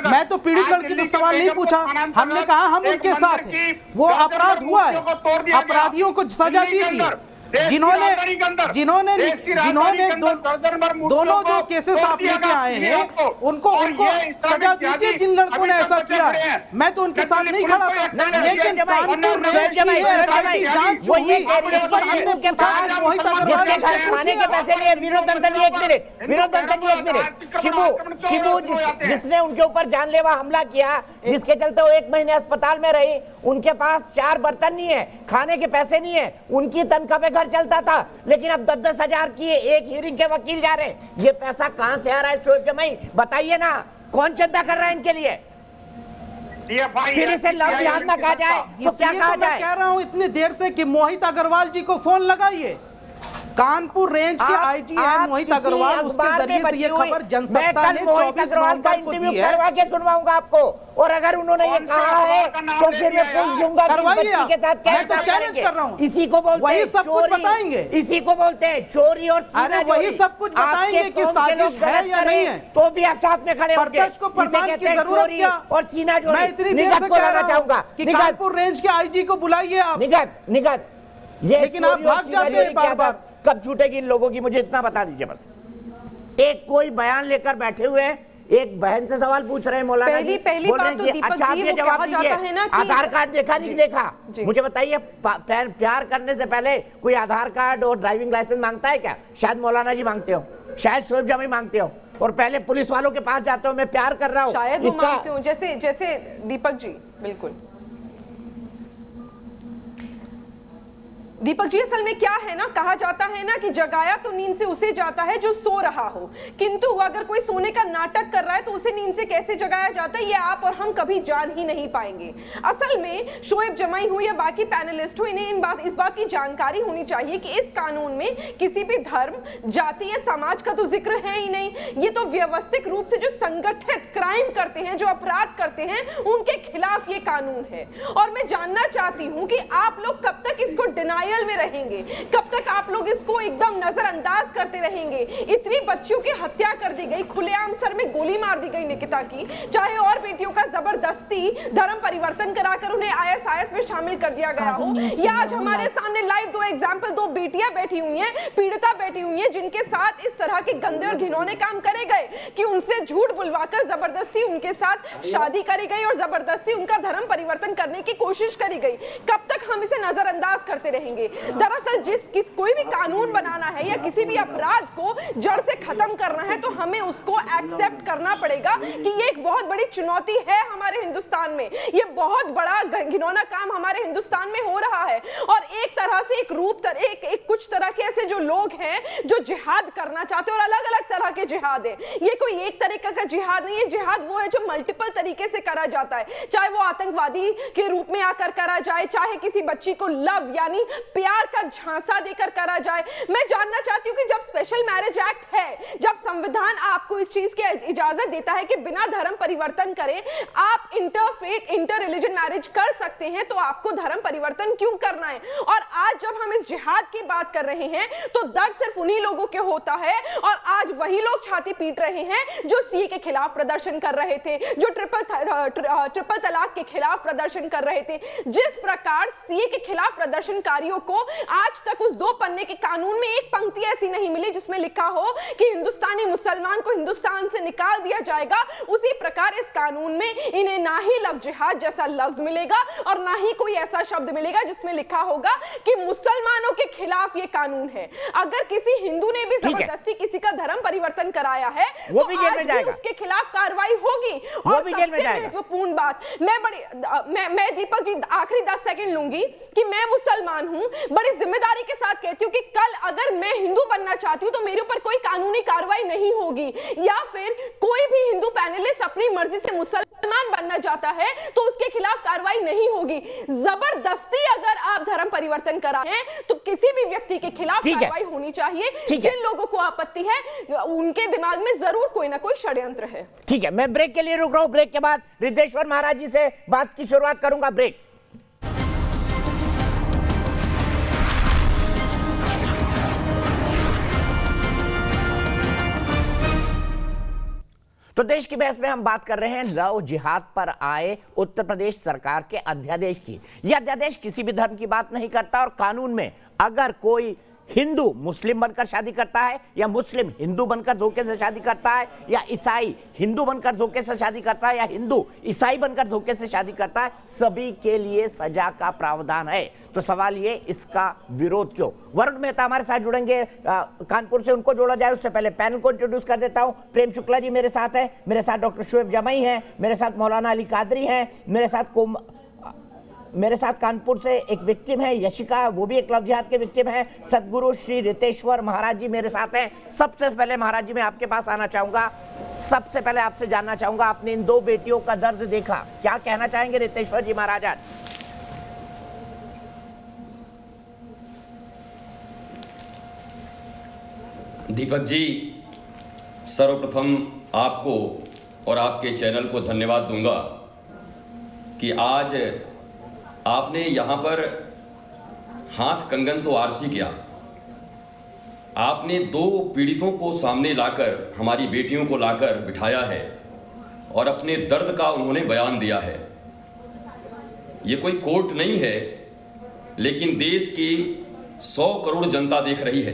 मैं तो पीड़ित लड़की से सवाल नहीं पूछा। हमने कहा हम उनके साथ हैं, वो अपराध हुआ है, अपराधियों को सजा दीजिए। जिन्होंने दोनों जो केसेस आप लेके आए हैं उनको सजा दीजिए जिन लड़कों ने ऐसा किया है। मैं तो उनके साथ नहीं खड़ा था, लेकिन कानपुर रेंज की एसआईटी जांच जो हुई इस पर हमने पूछा आज मोहित अग्रवाल से खाने के पैसे नहीं है। विनोद बंसल जी एक मिनट, शिबू जिसने उनके ऊपर जानलेवा हमला किया, जिसके चलते वो 1 महीने अस्पताल में रही, उनके पास 4 बर्तन नहीं है, खाने के पैसे नहीं है, उनकी तनख्वाह पे घर चलता था, लेकिन अब 10-10 हजार की एक हियरिंग के वकील जा रहे हैं। ये पैसा कहां से आ रहा है शोएब जमाई, बताइए ना, कौन चंदा कर रहा है इनके लिए? फिर इसे लव जिहाद ना कहा जाए तो क्या कहा जाए? मैं कह रहा हूं इतनी देर से कि मोहित अग्रवाल जी को फोन लगाइए। कानपुर रेंज के आईजी है मोहित अग्रवाल, उसके जरिए से ये खबर जनसत्ता ने 24 नवंबर को दी है। करवा के सुनवाऊंगा आपको, और अगर उन्होंने ये कहा है तो फिर मैं पूछ लूंगा कि बच्ची के साथ क्या, मैं तो चैलेंज कर रहा हूं। इसी को बोलते हैं वही सब कुछ बताएंगे, इसी को बोलते हैं चोरी और सीना अरे वही सब कुछ बताएंगे कि साजिश है या नहीं है, तो भी आप साथ में खड़े होंगे। प्रत्यक्ष को प्रमाण की जरूरत क्या? और सीना जो मैं इतनी देर से कह रहा हूं कि कानपुर रेंज के आईजी को बुलाइए आप। निगत ये, लेकिन आप भाग जाते हैं बार-बार। कब छूटेगी इन लोगों की, मुझे इतना बता दीजिए बस। एक कोई बयान लेकर बैठे हुए हैं, एक बहन से सवाल पूछ रहे हैं मौलाना जी, बोल रहे हैं कि अच्छा आप ये जवाब दीजिए, आधार कार्ड देखा नहीं देखा? मुझे बताइए, प्यार करने से पहले कोई आधार कार्ड और ड्राइविंग लाइसेंस मांगता है क्या? शायद मौलाना जी मांगते हो, शायद शोएब जमाई मांगते हो, और पहले पुलिस वालों के पास जाते हो, मैं प्यार कर रहा हूँ, शायद वो मांगते हो, जैसे दीपक जी। बिल्कुल दीपक जी, असल में क्या है ना, कहा जाता है ना कि जगाया तो नींद से उसे जाता है जो सो रहा हो, किंतु अगर कोई सोने का नाटक कर रहा है तो उसे नींद से कैसे जगाया जाता है ये आप और हम कभी जान ही नहीं पाएंगे। असल में शोएब जमाई हो या बाकी पैनलिस्ट हो, इन्हें इस बात की जानकारी होनी चाहिए कि इस कानून में किसी भी धर्म, जाति या समाज का तो जिक्र है ही नहीं। ये तो व्यवस्थित रूप से जो संगठित क्राइम करते हैं, जो अपराध करते हैं, उनके खिलाफ ये कानून है। और मैं जानना चाहती हूँ कि आप लोग कब तक इसको डिनाई में रहेंगे, कब तक आप लोग इसको एकदम नजरअंदाज करते रहेंगे? इतनी बच्चियों की हत्या कर दी गई, खुलेआम सर में गोली मार दी गई निकिता की, चाहे और बेटियों का जबरदस्ती धर्म परिवर्तन कराकर उन्हें आईएसआईएस में शामिल कर दिया गया हो, या आज हमारे सामने लाइव 2 एग्जांपल, 2 बेटियां बैठी हुई हैं, पीड़िता बैठी हुई हैं, जिनके साथ इस तरह के गंदे और घिनौने काम करे गए कि उनसे झूठ बुलवाकर जबरदस्ती उनके साथ शादी करी गई और जबरदस्ती उनका धर्म परिवर्तन करने की कोशिश करी गई। कब तक हम इसे नजरअंदाज करते रहेंगे? दरअसल कोई भी कानून बनाना है या किसी भी अपराध को जड़ से खत्म करना है तो हमें उसको एक्सेप्ट करना पड़ेगा कि ये एक बहुत बड़ी चुनौती है हमारे हिंदुस्तान में। ये बहुत बड़ा घिनौना काम हमारे हिंदुस्तान में हो रहा है, और एक तरह से एक कुछ तरह के ऐसे जो लोग हैं जो जिहाद करना चाहते हैं, और अलग अलग तरह के जिहाद है। ये कोई एक तरीके का जिहाद नहीं है, जिहाद वो है जो मल्टीपल तरीके से करा जाता है, चाहे वो आतंकवादी के रूप में आकर करा जाए, चाहे किसी बच्ची को लव यानी प्यार का झांसा देकर करा जाए। मैं जानना चाहती हूँ कि जब स्पेशल मैरिज एक्ट है, जब संविधान आपको इस चीज की इजाजत देता है कि बिना धर्म परिवर्तन करे आप इंटरफेथ इंटर रिलीजन मैरिज कर सकते हैं, तो आपको धर्म परिवर्तन क्यों करना है? और आज जब हम इस जिहाद की बात कर रहे हैं तो दर्द सिर्फ उन्हीं लोगों के होता है, और आज वही लोग छाती पीट रहे हैं जो सीए के खिलाफ प्रदर्शन कर रहे थे, जो ट्रिपल तलाक के खिलाफ प्रदर्शन कर रहे थे। जिस प्रकार सीए के खिलाफ प्रदर्शनकारियों को आज तक उस 2 पन्ने के कानून में एक पंक्ति ऐसी नहीं मिली जिसमें लिखा हो कि हिंदुस्तानी मुसलमान को हिंदुस्तान से निकाल दिया जाएगा, उसी प्रकार इस कानून में इन्हें ना ही लव जिहाद जैसा लफ्ज मिलेगा और ना ही कोई ऐसा शब्द मिलेगा जिसमें लिखा होगा कि मुसलमानों के खिलाफ ये कानून है। अगर किसी हिंदू ने भी जबरदस्ती किसी का धर्म परिवर्तन कराया है तो आज भी उसके खिलाफ कार्रवाई होगी। और सबसे महत्वपूर्ण बात, मैं दीपक जी आखिरी 10 सेकंड लूंगी कि मैं मुसलमान हूं, बड़ी जिम्मेदारी के साथ कहती हूँ कि कल अगर मैं हिंदू बनना चाहती हूँ तो मेरे ऊपर कोई कानूनी कार्रवाई नहीं होगी, या फिर कोई भी हिंदू पैनलिस्ट अपनी मर्जी से मुसलमान बनना चाहता है तो उसके खिलाफ कार्रवाई नहीं होगी। जबरदस्ती अगर आप धर्म परिवर्तन करा है तो किसी भी व्यक्ति के खिलाफ कार्रवाई होनी चाहिए। जिन लोगों को आपत्ति है उनके दिमाग में जरूर कोई ना कोई षड्यंत्र है। ठीक है, मैं ब्रेक के लिए रुक रहा हूं, ब्रेक के बाद रिद्धेश्वर महाराज जी से बात की शुरुआत करूंगा। ब्रेक। तो तो देश की बहस में हम बात कर रहे हैं लव जिहाद पर आए उत्तर प्रदेश सरकार के अध्यादेश की। यह अध्यादेश किसी भी धर्म की बात नहीं करता और कानून में अगर कोई हिंदू मुस्लिम बनकर शादी करता है या मुस्लिम हिंदू बनकर धोखे से शादी करता है या ईसाई हिंदू बनकर धोखे से शादी करता है या हिंदू ईसाई बनकर धोखे से शादी करता है, सभी के लिए सजा का प्रावधान है। तो सवाल ये, इसका विरोध क्यों? वरुण मेहता हमारे साथ जुड़ेंगे कानपुर से, उनको जोड़ा जाए उससे पहले पैनल को इंट्रोड्यूस कर देता हूं। प्रेम शुक्ला जी मेरे साथ है, मेरे साथ डॉक्टर शुएब जमाई हैं, मेरे साथ मौलाना अली कादरी हैं, मेरे साथ कानपुर से एक विक्टिम है यशिका, वो भी एक लव जिहाद के विक्टिम है। सदगुरु श्री रितेश्वर महाराज जी मेरे साथ हैं। सबसे पहले महाराज जी मैं आपके पास आना चाहूंगा, सबसे पहले आपसे जानना चाहूंगा, आपने इन दो बेटियों का दर्द देखा, क्या कहना चाहेंगे रितेश्वर जी महाराज आज? दीपक जी, सर्वप्रथम आपको और आपके चैनल को धन्यवाद दूंगा कि आज आपने यहाँ पर हाथ कंगन तो आरसी किया, आपने दो पीड़ितों को सामने लाकर, हमारी बेटियों को लाकर बिठाया है और अपने दर्द का उन्होंने बयान दिया है। ये कोई कोर्ट नहीं है, लेकिन देश की 100 करोड़ जनता देख रही है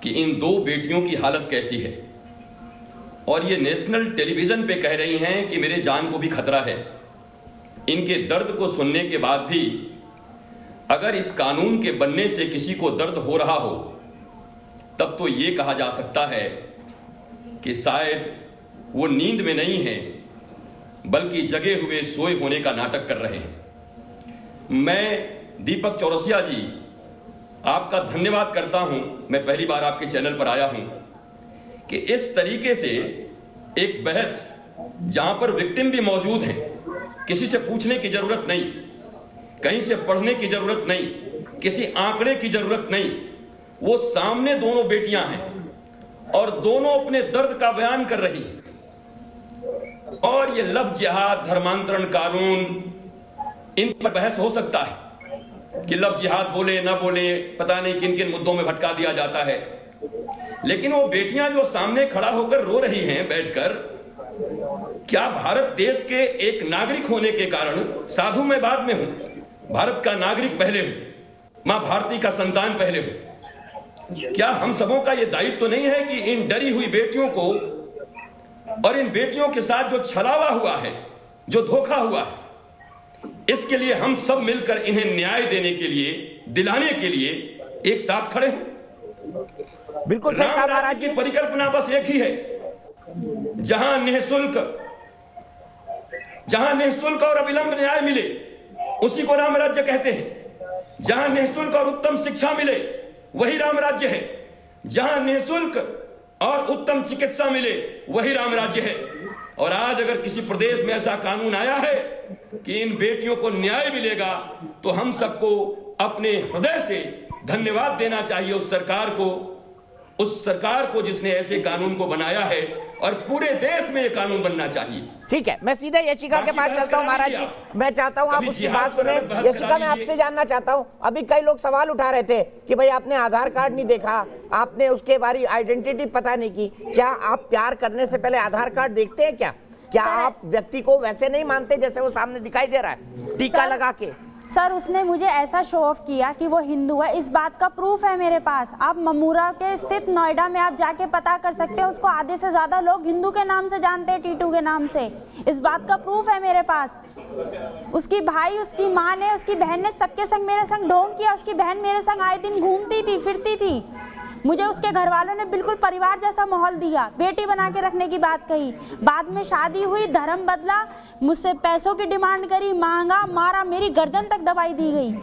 कि इन दो बेटियों की हालत कैसी है और ये नेशनल टेलीविजन पे कह रही हैं कि मेरे जान को भी खतरा है। इनके दर्द को सुनने के बाद भी अगर इस कानून के बनने से किसी को दर्द हो रहा हो, तब तो ये कहा जा सकता है कि शायद वो नींद में नहीं है, बल्कि जगे हुए सोए होने का नाटक कर रहे हैं। मैं दीपक चौरसिया जी आपका धन्यवाद करता हूं, मैं पहली बार आपके चैनल पर आया हूं, कि इस तरीके से एक बहस जहां पर विक्टिम भी मौजूद हैं, किसी से पूछने की जरूरत नहीं, कहीं से पढ़ने की जरूरत नहीं, किसी आंकड़े की जरूरत नहीं, वो सामने दोनों बेटियां हैं और दोनों अपने दर्द का बयान कर रही हैं। और ये लव जिहाद, धर्मांतरण कानून, इन पर बहस हो सकता है कि लव जिहाद बोले ना बोले, पता नहीं किन किन मुद्दों में भटका दिया जाता है, लेकिन वो बेटियां जो सामने खड़ा होकर रो रही हैं बैठकर, क्या भारत देश के एक नागरिक होने के कारण, साधु मैं बाद में हूं, भारत का नागरिक पहले हूं, मां भारती का संतान पहले हूं, क्या हम सबों का यह दायित्व तो नहीं है कि इन डरी हुई बेटियों को और इन बेटियों के साथ जो छलावा हुआ है, जो धोखा हुआ है, इसके लिए हम सब मिलकर इन्हें न्याय देने के लिए, दिलाने के लिए एक साथ खड़े हों। बिल्कुल सही कहा महाराज की परिकल्पना बस एक ही है, जहां निःशुल्क और अविलंब न्याय मिले उसी को राम राज्य कहते हैं। जहां निःशुल्क और उत्तम शिक्षा मिले वही राम राज्य है। जहां निःशुल्क और उत्तम चिकित्सा मिले वही राम राज्य है। और आज अगर किसी प्रदेश में ऐसा कानून आया है कि इन बेटियों को न्याय मिलेगा, तो हम सबको अपने हृदय से धन्यवाद देना चाहिए उस सरकार को जिसने ऐसे कानून को बनाया है, और पूरे देश में ये कानून बनना चाहिए। ठीक है, मैं सीधे यशिका के पास चलता हूं महाराज जी, मैं चाहता हूं आप उसकी बात सुने। यशिका, मैं आपसे जानना चाहता हूं, अभी कई लोग सवाल उठा रहे थे कि भाई आपने आधार कार्ड नहीं देखा, आपने उसके बारे आइडेंटिटी पता नहीं की, क्या आप प्यार करने से पहले आधार कार्ड देखते हैं क्या आप व्यक्ति को वैसे नहीं मानते जैसे वो सामने दिखाई दे रहा है टीका लगा के? सर, उसने मुझे ऐसा शो ऑफ किया कि वो हिंदू है, इस बात का प्रूफ है मेरे पास। आप ममूरा के स्थित नोएडा में आप जाके पता कर सकते हैं, उसको आधे से ज़्यादा लोग हिंदू के नाम से जानते हैं, टीटू के नाम से। इस बात का प्रूफ है मेरे पास। उसकी भाई, उसकी माँ ने, उसकी बहन ने सबके संग मेरे संग ढोंग किया। उसकी बहन मेरे संग आए दिन घूमती थी, फिरती थी। मुझे उसके घर वालों ने बिल्कुल परिवार जैसा माहौल दिया, बेटी बना के रखने की बात कही। बाद में शादी हुई, धर्म बदला, मुझसे पैसों की डिमांड करी, मांगा, मारा, मेरी गर्दन तक दबाई दी गई।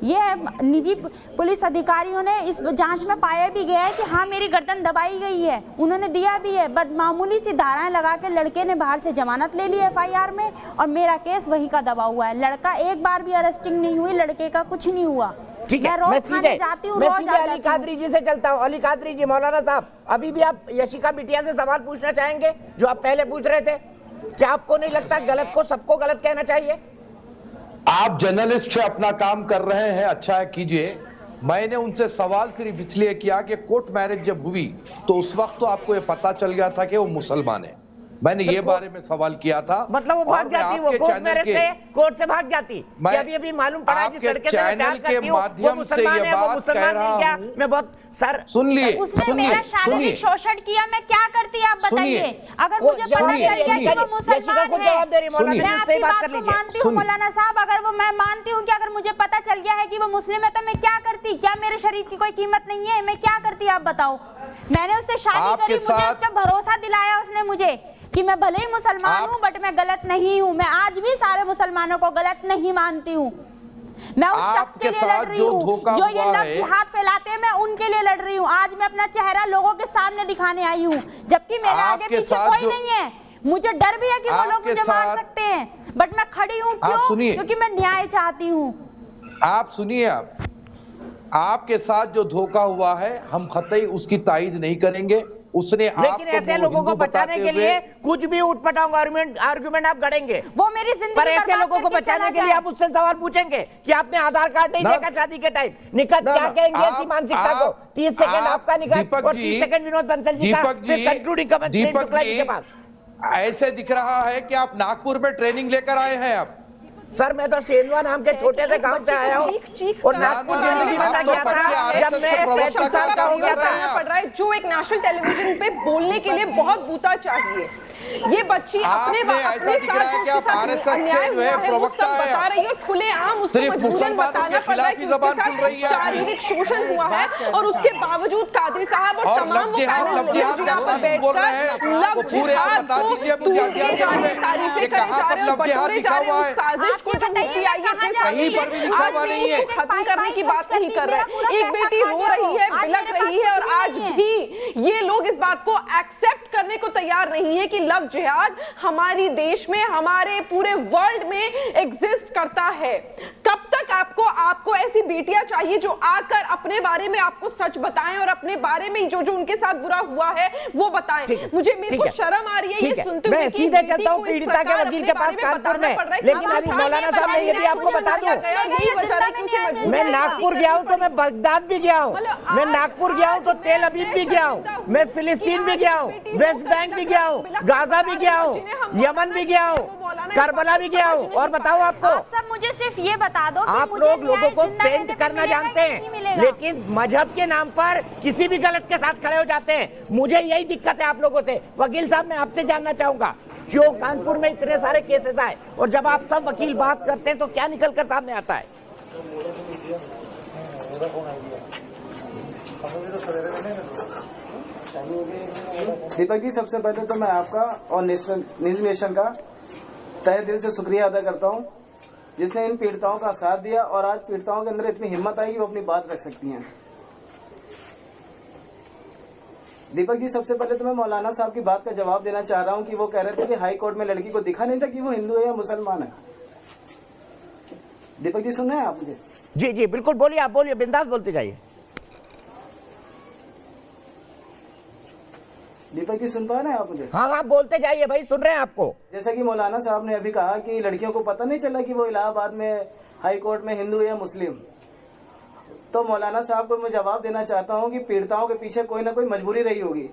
ये निजी पुलिस अधिकारियों ने इस जांच में पाया भी गया है कि हाँ, मेरी गर्दन दबाई गई है, उन्होंने दिया भी है। बट मामूली सी धाराएं लगा के लड़के ने बाहर से जमानत ले ली FIR में, और मेरा केस वही का दबा हुआ है। लड़का एक बार भी अरेस्टिंग नहीं हुई, लड़के का कुछ नहीं हुआ। ठीक है, मैं सीधे अली कादरी जी से चलता हूँ। अली कादरी जी, मौलाना साहब, अभी भी आप यशिका बिटिया से सवाल पूछना चाहेंगे जो आप पहले पूछ रहे थे? क्या आपको नहीं लगता गलत को सबको गलत कहना चाहिए? आप जर्नलिस्ट अपना काम कर रहे हैं, अच्छा है, कीजिए। मैंने उनसे सवाल सिर्फ इसलिए किया कि कोर्ट मैरिज जब हुई तो उस वक्त तो आपको ये पता चल गया था कि वो मुसलमान है, मैंने ये बारे में सवाल किया था। मतलब वो भाग जाती, वो कोर्ट मैरिज से कोर्ट से भाग जाती। अभी अभी मालूम पड़ा जिस लड़के से मैं प्यार करती हूँ वो मुसलमान है, वो मुसलमान मिल गया। मैं बहुत सर सुन लिए, उसने मेरा शारीरिक शोषण किया, मैं क्या करती आप बताइए। अगर मुझे पता चल गया कि वो मुसलमान है, मैं आपकी बात को मानती हूँ मौलाना साहब, अगर वो मैं मानती हूँ कि अगर मुझे पता चल गया है कि वो मुस्लिम है तो मैं क्या करती? क्या मेरे शरीर की कोई कीमत नहीं है? मैं क्या करती आप बताओ। मैंने उससे शादी करी, मुझे उसका भरोसा दिलाया उसने मुझे कि मैं भले ही मुसलमान हूँ बट मैं गलत नहीं हूँ। मैं आज भी सारे मुसलमानों को गलत नहीं मानती हूँ। मैं उस शख्स के लिए लड़ रही हूँ जो ये लव जिहाद फैलाते हैं, मैं उनके लिए लड़ रही हूँ। आज मैं अपना चेहरा लोगों के सामने दिखाने आई हूँ, जबकि मेरे आगे पीछे कोई नहीं है। मुझे डर भी है कि वो लोग मुझे मार सकते हैं, बट मैं खड़ी हूँ। क्यों? क्योंकि मैं न्याय चाहती हूँ। आप सुनिए, आपके साथ जो धोखा हुआ है हम कतई उसकी तायीद नहीं करेंगे। उसने लेकिन ऐसे लोगों को बचाने के लिए कुछ भी उठपटांग आर्गुमेंट आप गढ़ेंगे। वो मेरी जिंदगी पर ऐसे लोगों को बचाने के लिए आप उससे सवाल पूछेंगे कि आपने आधार कार्ड नहीं देखा शादी के टाइम, निकट क्या कहेंगे ऐसी मानसिकता को? 30 सेकंड आपका निकट और 30 सेकंड विनोद बंसल जी का, फिर कंक्लूडिंग कमेंट शुक्ला जी के पास। ऐसे दिख रहा है कि आप नागपुर में ट्रेनिंग लेकर आए हैं। आप सर मैं तो सेंधवा नाम के छोटे से गांव से आया हूँ और नागपुर जिंदगी में गया था जब मैं 35 साल का हो गया था। पड़ रहा है जो एक नेशनल टेलीविजन पे बोलने के लिए बहुत बूता चाहिए। ये बच्ची अपने साथ जो उसके साथ अन्याय हुआ है वो सब बता रही है और खुलेआम उसको मजबूरन बताना पड़ रहा है कि उसके साथ शारीरिक शोषण हुआ है और उसके बावजूद कादरी साहब और तमाम वो पैनल यहाँ पर बैठकर लव जिहाद को तूलते जा रहे हैं, तारीफें करे जा रहे हैं और बटोरे जा रहे हैं। उस साजिश को जो मुफ्ती आई है खत्म करने की बात नहीं कर रहे हैं। एक बेटी रो रही है, बिलख रही है और आज भी ये लोग इस बात को एक्सेप्ट करने को तैयार नहीं है कि लव जिहाद हमारी देश में, हमारे पूरे वर्ल्ड में एग्जिस्ट करता है। कब तक आपको ऐसी बेटियां चाहिए जो आकर अपने बारे में आपको सच बताएं और अपने बारे में जो उनके साथ बुरा हुआ है वो बताएं। मेरे को शर्म आ रही है ये सुनते हुए। मैं सीधे चलता हूं पीड़िता के वकील के पास कानपुर में, लेकिन अभी मौलाना साहब मैं ये भी आपको बता दूं, मैं नागपुर गया हूं तो मैं बगदाद भी गया हूं, मैं नागपुर गया हूं तो तेल अवीव भी गया हूं, मैं फिलिस्तीन भी गया हूं, वेस्ट बैंक भी गया हूं, गाजा भी गया हूँ, यमन भी गया हूँ, करबला भी गया हूँ। और बताओ आपको, आप सब मुझे सिर्फ ये बता दो कि आप लोगों को पेंट करना जानते हैं लेकिन मजहब के नाम पर किसी भी गलत के साथ खड़े हो जाते हैं। मुझे यही दिक्कत है आप लोगों से। वकील साहब मैं आपसे जानना चाहूंगा क्यों कानपुर में इतने सारे केसेस आए और जब आप सब वकील बात करते हैं तो क्या निकल कर सामने आता है? दीपक जी सबसे पहले तो मैं आपका और न्यूज नेशन का तहे दिल से शुक्रिया अदा करता हूं जिसने इन पीड़िताओं का साथ दिया और आज पीड़िताओं के अंदर इतनी हिम्मत आई कि वो अपनी बात रख सकती हैं। दीपक जी सबसे पहले तो मैं मौलाना साहब की बात का जवाब देना चाह रहा हूं कि वो कह रहे थे कि हाई कोर्ट में लड़की को दिखा नहीं था कि वो हिंदू है या मुसलमान है। दीपक जी सुन रहे हैं आप मुझे? जी जी बिल्कुल, बोलिए, आप बोलिए, बिंदास बोलते जाइए। दीपक जी सुन पा रहे हैं आप मुझे? हाँ हाँ बोलते जाइए भाई, सुन रहे हैं आपको। जैसा कि मौलाना साहब ने अभी कहा कि लड़कियों को पता नहीं चला कि वो इलाहाबाद में हाई कोर्ट में हिंदू या मुस्लिम, तो मौलाना साहब को मैं जवाब देना चाहता हूं कि पीड़िताओं के पीछे कोई ना कोई मजबूरी रही होगी।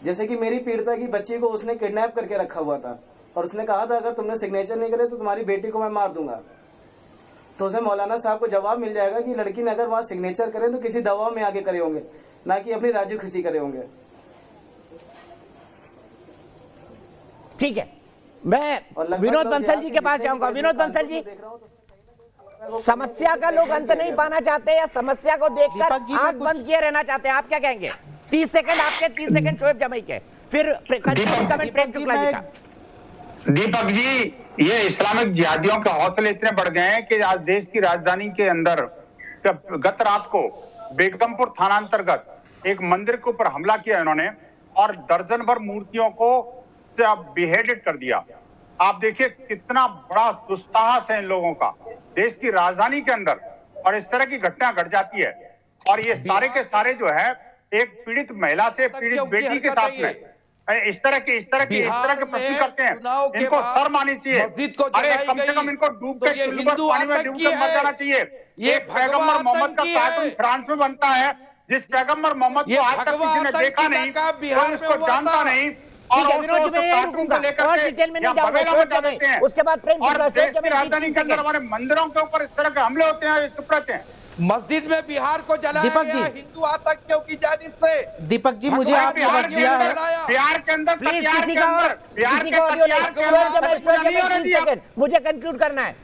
जैसे कि मेरी पीड़िता की बच्ची को उसने किडनैप करके रखा हुआ था और उसने कहा था अगर तुमने सिग्नेचर नहीं करे तो तुम्हारी बेटी को मैं मार दूंगा। तो उसमें मौलाना साहब को जवाब मिल जाएगा कि लड़की ने अगर वहां सिग्नेचर करे तो किसी दबाव में आगे करे होंगे, ना कि अपनी राजू खुशी करे होंगे। ठीक है, मैं विनोद बंसल जी के पास जाऊंगा। विनोद बंसल जी, समस्या का लोग अंत नहीं पाना चाहते या समस्या को देखकर आंख बंद किए रहना चाहते हैं? आप क्या कहेंगे? 30 सेकंड आपके, 30 सेकंड शोएब जमाई के, फिर कमेंट प्रेम शुक्ला जी का। दीपक जी, ये इस्लामिक जिहादियों के हौसले इतने बढ़ गए हैं कि आज देश की राजधानी के अंदर गत रात को बेगमपुर थानांतर्गत एक मंदिर के ऊपर हमला किया इन्होंने और दर्जन भर मूर्तियों को बेहेडेड कर दिया। आप देखिए कितना बड़ा दुस्साहस है इन लोगों का देश की राजधानी के अंदर, और इस तरह की घटना घट जाती है। और ये सारे के सारे जो है एक पीड़ित महिला से पीड़ित बेटी के साथ में इस तरह के प्रश्न करते हैं। इनको शर्म आनी चाहिए। अरे कम से कम इनको डूब के पानी में डूब के मर जाना चाहिए। ये पैगंबर मोहम्मद का कार्टून फ्रांस में बनता है, जिस पैगंबर मोहम्मद को आज तक किसी ने देखा नहीं, कोई उसको जानता नहीं, ठीक है विनोद जी, मैं यही रुकूंगा और डिटेल में नहीं जाऊंगा, छोड़ दो नहीं। उसके बाद प्रेम शुक्ला हमारे मंदिरों के ऊपर इस तरह के हमले होते हैं, चुप रहते हैं। मस्जिद में बिहार को जलाया दीपक गया जी। हिंदू आतंकियों की जानिब से। दीपक जी मुझे आपने वक्त दिया है, बिहार के अंदर, प्लीज किसी का ऑडियो नहीं, मुझे कंक्लूड करना है।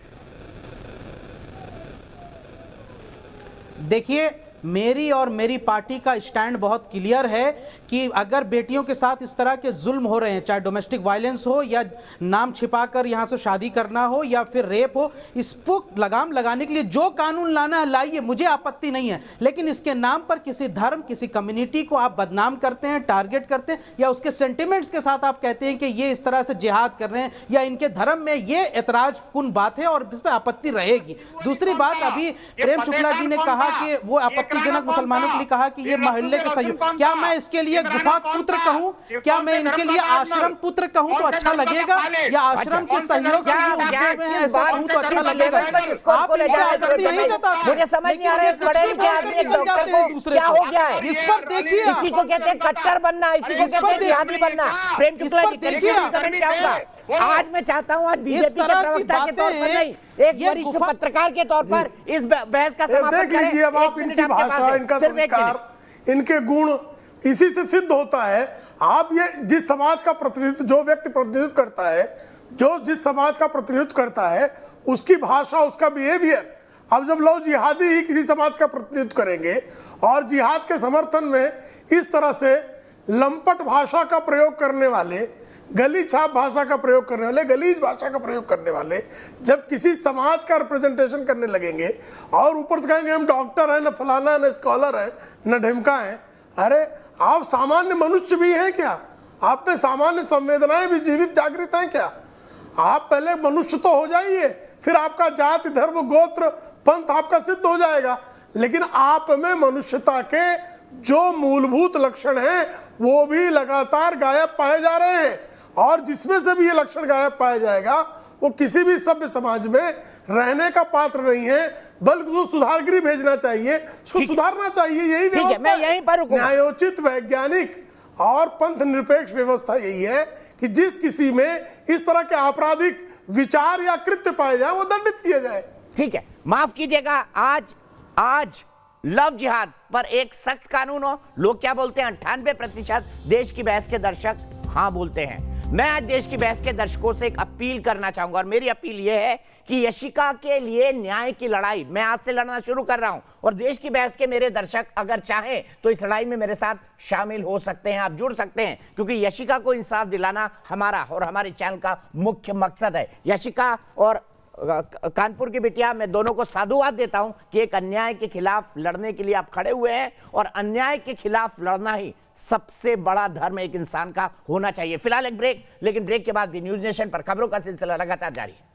देखिए मेरी और मेरी पार्टी का स्टैंड बहुत क्लियर है कि अगर बेटियों के साथ इस तरह के जुल्म हो रहे हैं, चाहे डोमेस्टिक वायलेंस हो या नाम छिपाकर यहां से शादी करना हो या फिर रेप हो, इसको लगाम लगाने के लिए जो कानून लाना है लाइए, मुझे आपत्ति नहीं है। लेकिन इसके नाम पर किसी धर्म, किसी कम्युनिटी को आप बदनाम करते हैं, टारगेट करते हैं, या उसके सेंटिमेंट्स के साथ आप कहते हैं कि ये इस तरह से जिहाद कर रहे हैं या इनके धर्म में ये ऐतराजकुन बात है और इस पर आपत्ति रहेगी। दूसरी बात, अभी प्रेम शुक्ला जी ने कहा कि वो आपत्तिजनक मुसलमानों के लिए कहा कि ये मोहल्ले के सहयोग, क्या मैं इसके लिए गुफाक पुत्र कहूं, क्या मैं इनके लिए आश्रम पुत्र कहूं तो अच्छा लगेगा, या आश्रम के सहयोग से ये उपजे में है ऐसा कहूं तो अच्छा लगेगा? आप इन पर आपत्ति नहीं जताते, मुझे समझ नहीं आ रहा है बड़े लिखे आदमी एक डॉक्टर को क्या हो गया है। इस पर देखिए, इसी को कहते हैं कट्टर बनना, इसी को कहते हैं जिहादी बनना। प्रेम शुक्ला जी देखिए, चाहूंगा आज मैं चाहता हूं आज बीजेपी के प्रवक्ता के तौर पर नहीं, एक वरिष्ठ पत्रकार के तौर पर इस बहस का समापन देख लीजिए। अब आप इनकी भाषा, इनका संस्कार, इनके गुण इसी से सिद्ध होता है। आप ये जिस समाज का प्रतिनिधित्व, जो व्यक्ति प्रतिनिधित्व करता है, जो जिस समाज का प्रतिनिधित्व करता है, उसकी भाषा, उसका बिहेवियर। अब जब लोग जिहादी ही किसी समाज का प्रतिनिधित्व करेंगे और जिहाद के समर्थन में इस तरह से लंपट भाषा का प्रयोग करने वाले, गली छाप भाषा का प्रयोग करने वाले, गलीज भाषा का प्रयोग करने वाले जब किसी समाज का रिप्रेजेंटेशन करने लगेंगे और ऊपर से कहेंगे हम डॉक्टर हैं, न फलाना, न स्कॉलर हैं, न ढिमका हैं। अरे आप सामान्य मनुष्य भी हैं क्या? आप में सामान्य संवेदनाएं भी जीवित जागृत हैं क्या? आप पहले मनुष्य तो हो जाइए, फिर आपका जाति, धर्म, गोत्र, पंथ आपका सिद्ध हो जाएगा। लेकिन आप में मनुष्यता के जो मूलभूत लक्षण हैं वो भी लगातार गायब पाए जा रहे हैं, और जिसमें से भी ये लक्षण गायब पाया जाएगा वो किसी भी सभ्य समाज में रहने का पात्र नहीं है, बल्कि वो सुधारगृह भेजना चाहिए, उसको सुधारना चाहिए। यही व्यवस्था है, न्यायोचित, वैज्ञानिक और पंथ निरपेक्ष व्यवस्था यही है कि जिस किसी में इस तरह के आपराधिक विचार या कृत्य पाए जाए वो दंडित किया जाए। ठीक है, माफ कीजिएगा, आज लव जिहाद पर एक सख्त कानून हो। लोग क्या बोलते हैं, 98% देश की बहस के दर्शक हाँ बोलते हैं। मैं आज देश की बहस के दर्शकों से एक अपील करना चाहूंगा, और मेरी अपील यह है कि यशिका के लिए न्याय की लड़ाई मैं आज से लड़ना शुरू कर रहा हूं, और देश की बहस के मेरे दर्शक अगर चाहें तो इस लड़ाई में मेरे साथ शामिल हो सकते हैं, आप जुड़ सकते हैं, क्योंकि यशिका को इंसाफ दिलाना हमारा और हमारे चैनल का मुख्य मकसद है। यशिका और कानपुर की बिटिया, मैं दोनों को साधुवाद देता हूं कि एक अन्याय के खिलाफ लड़ने के लिए आप खड़े हुए हैं, और अन्याय के खिलाफ लड़ना ही सबसे बड़ा धर्म एक इंसान का होना चाहिए। फिलहाल एक ब्रेक, लेकिन ब्रेक के बाद भी न्यूज नेशन पर खबरों का सिलसिला लगातार जारी है।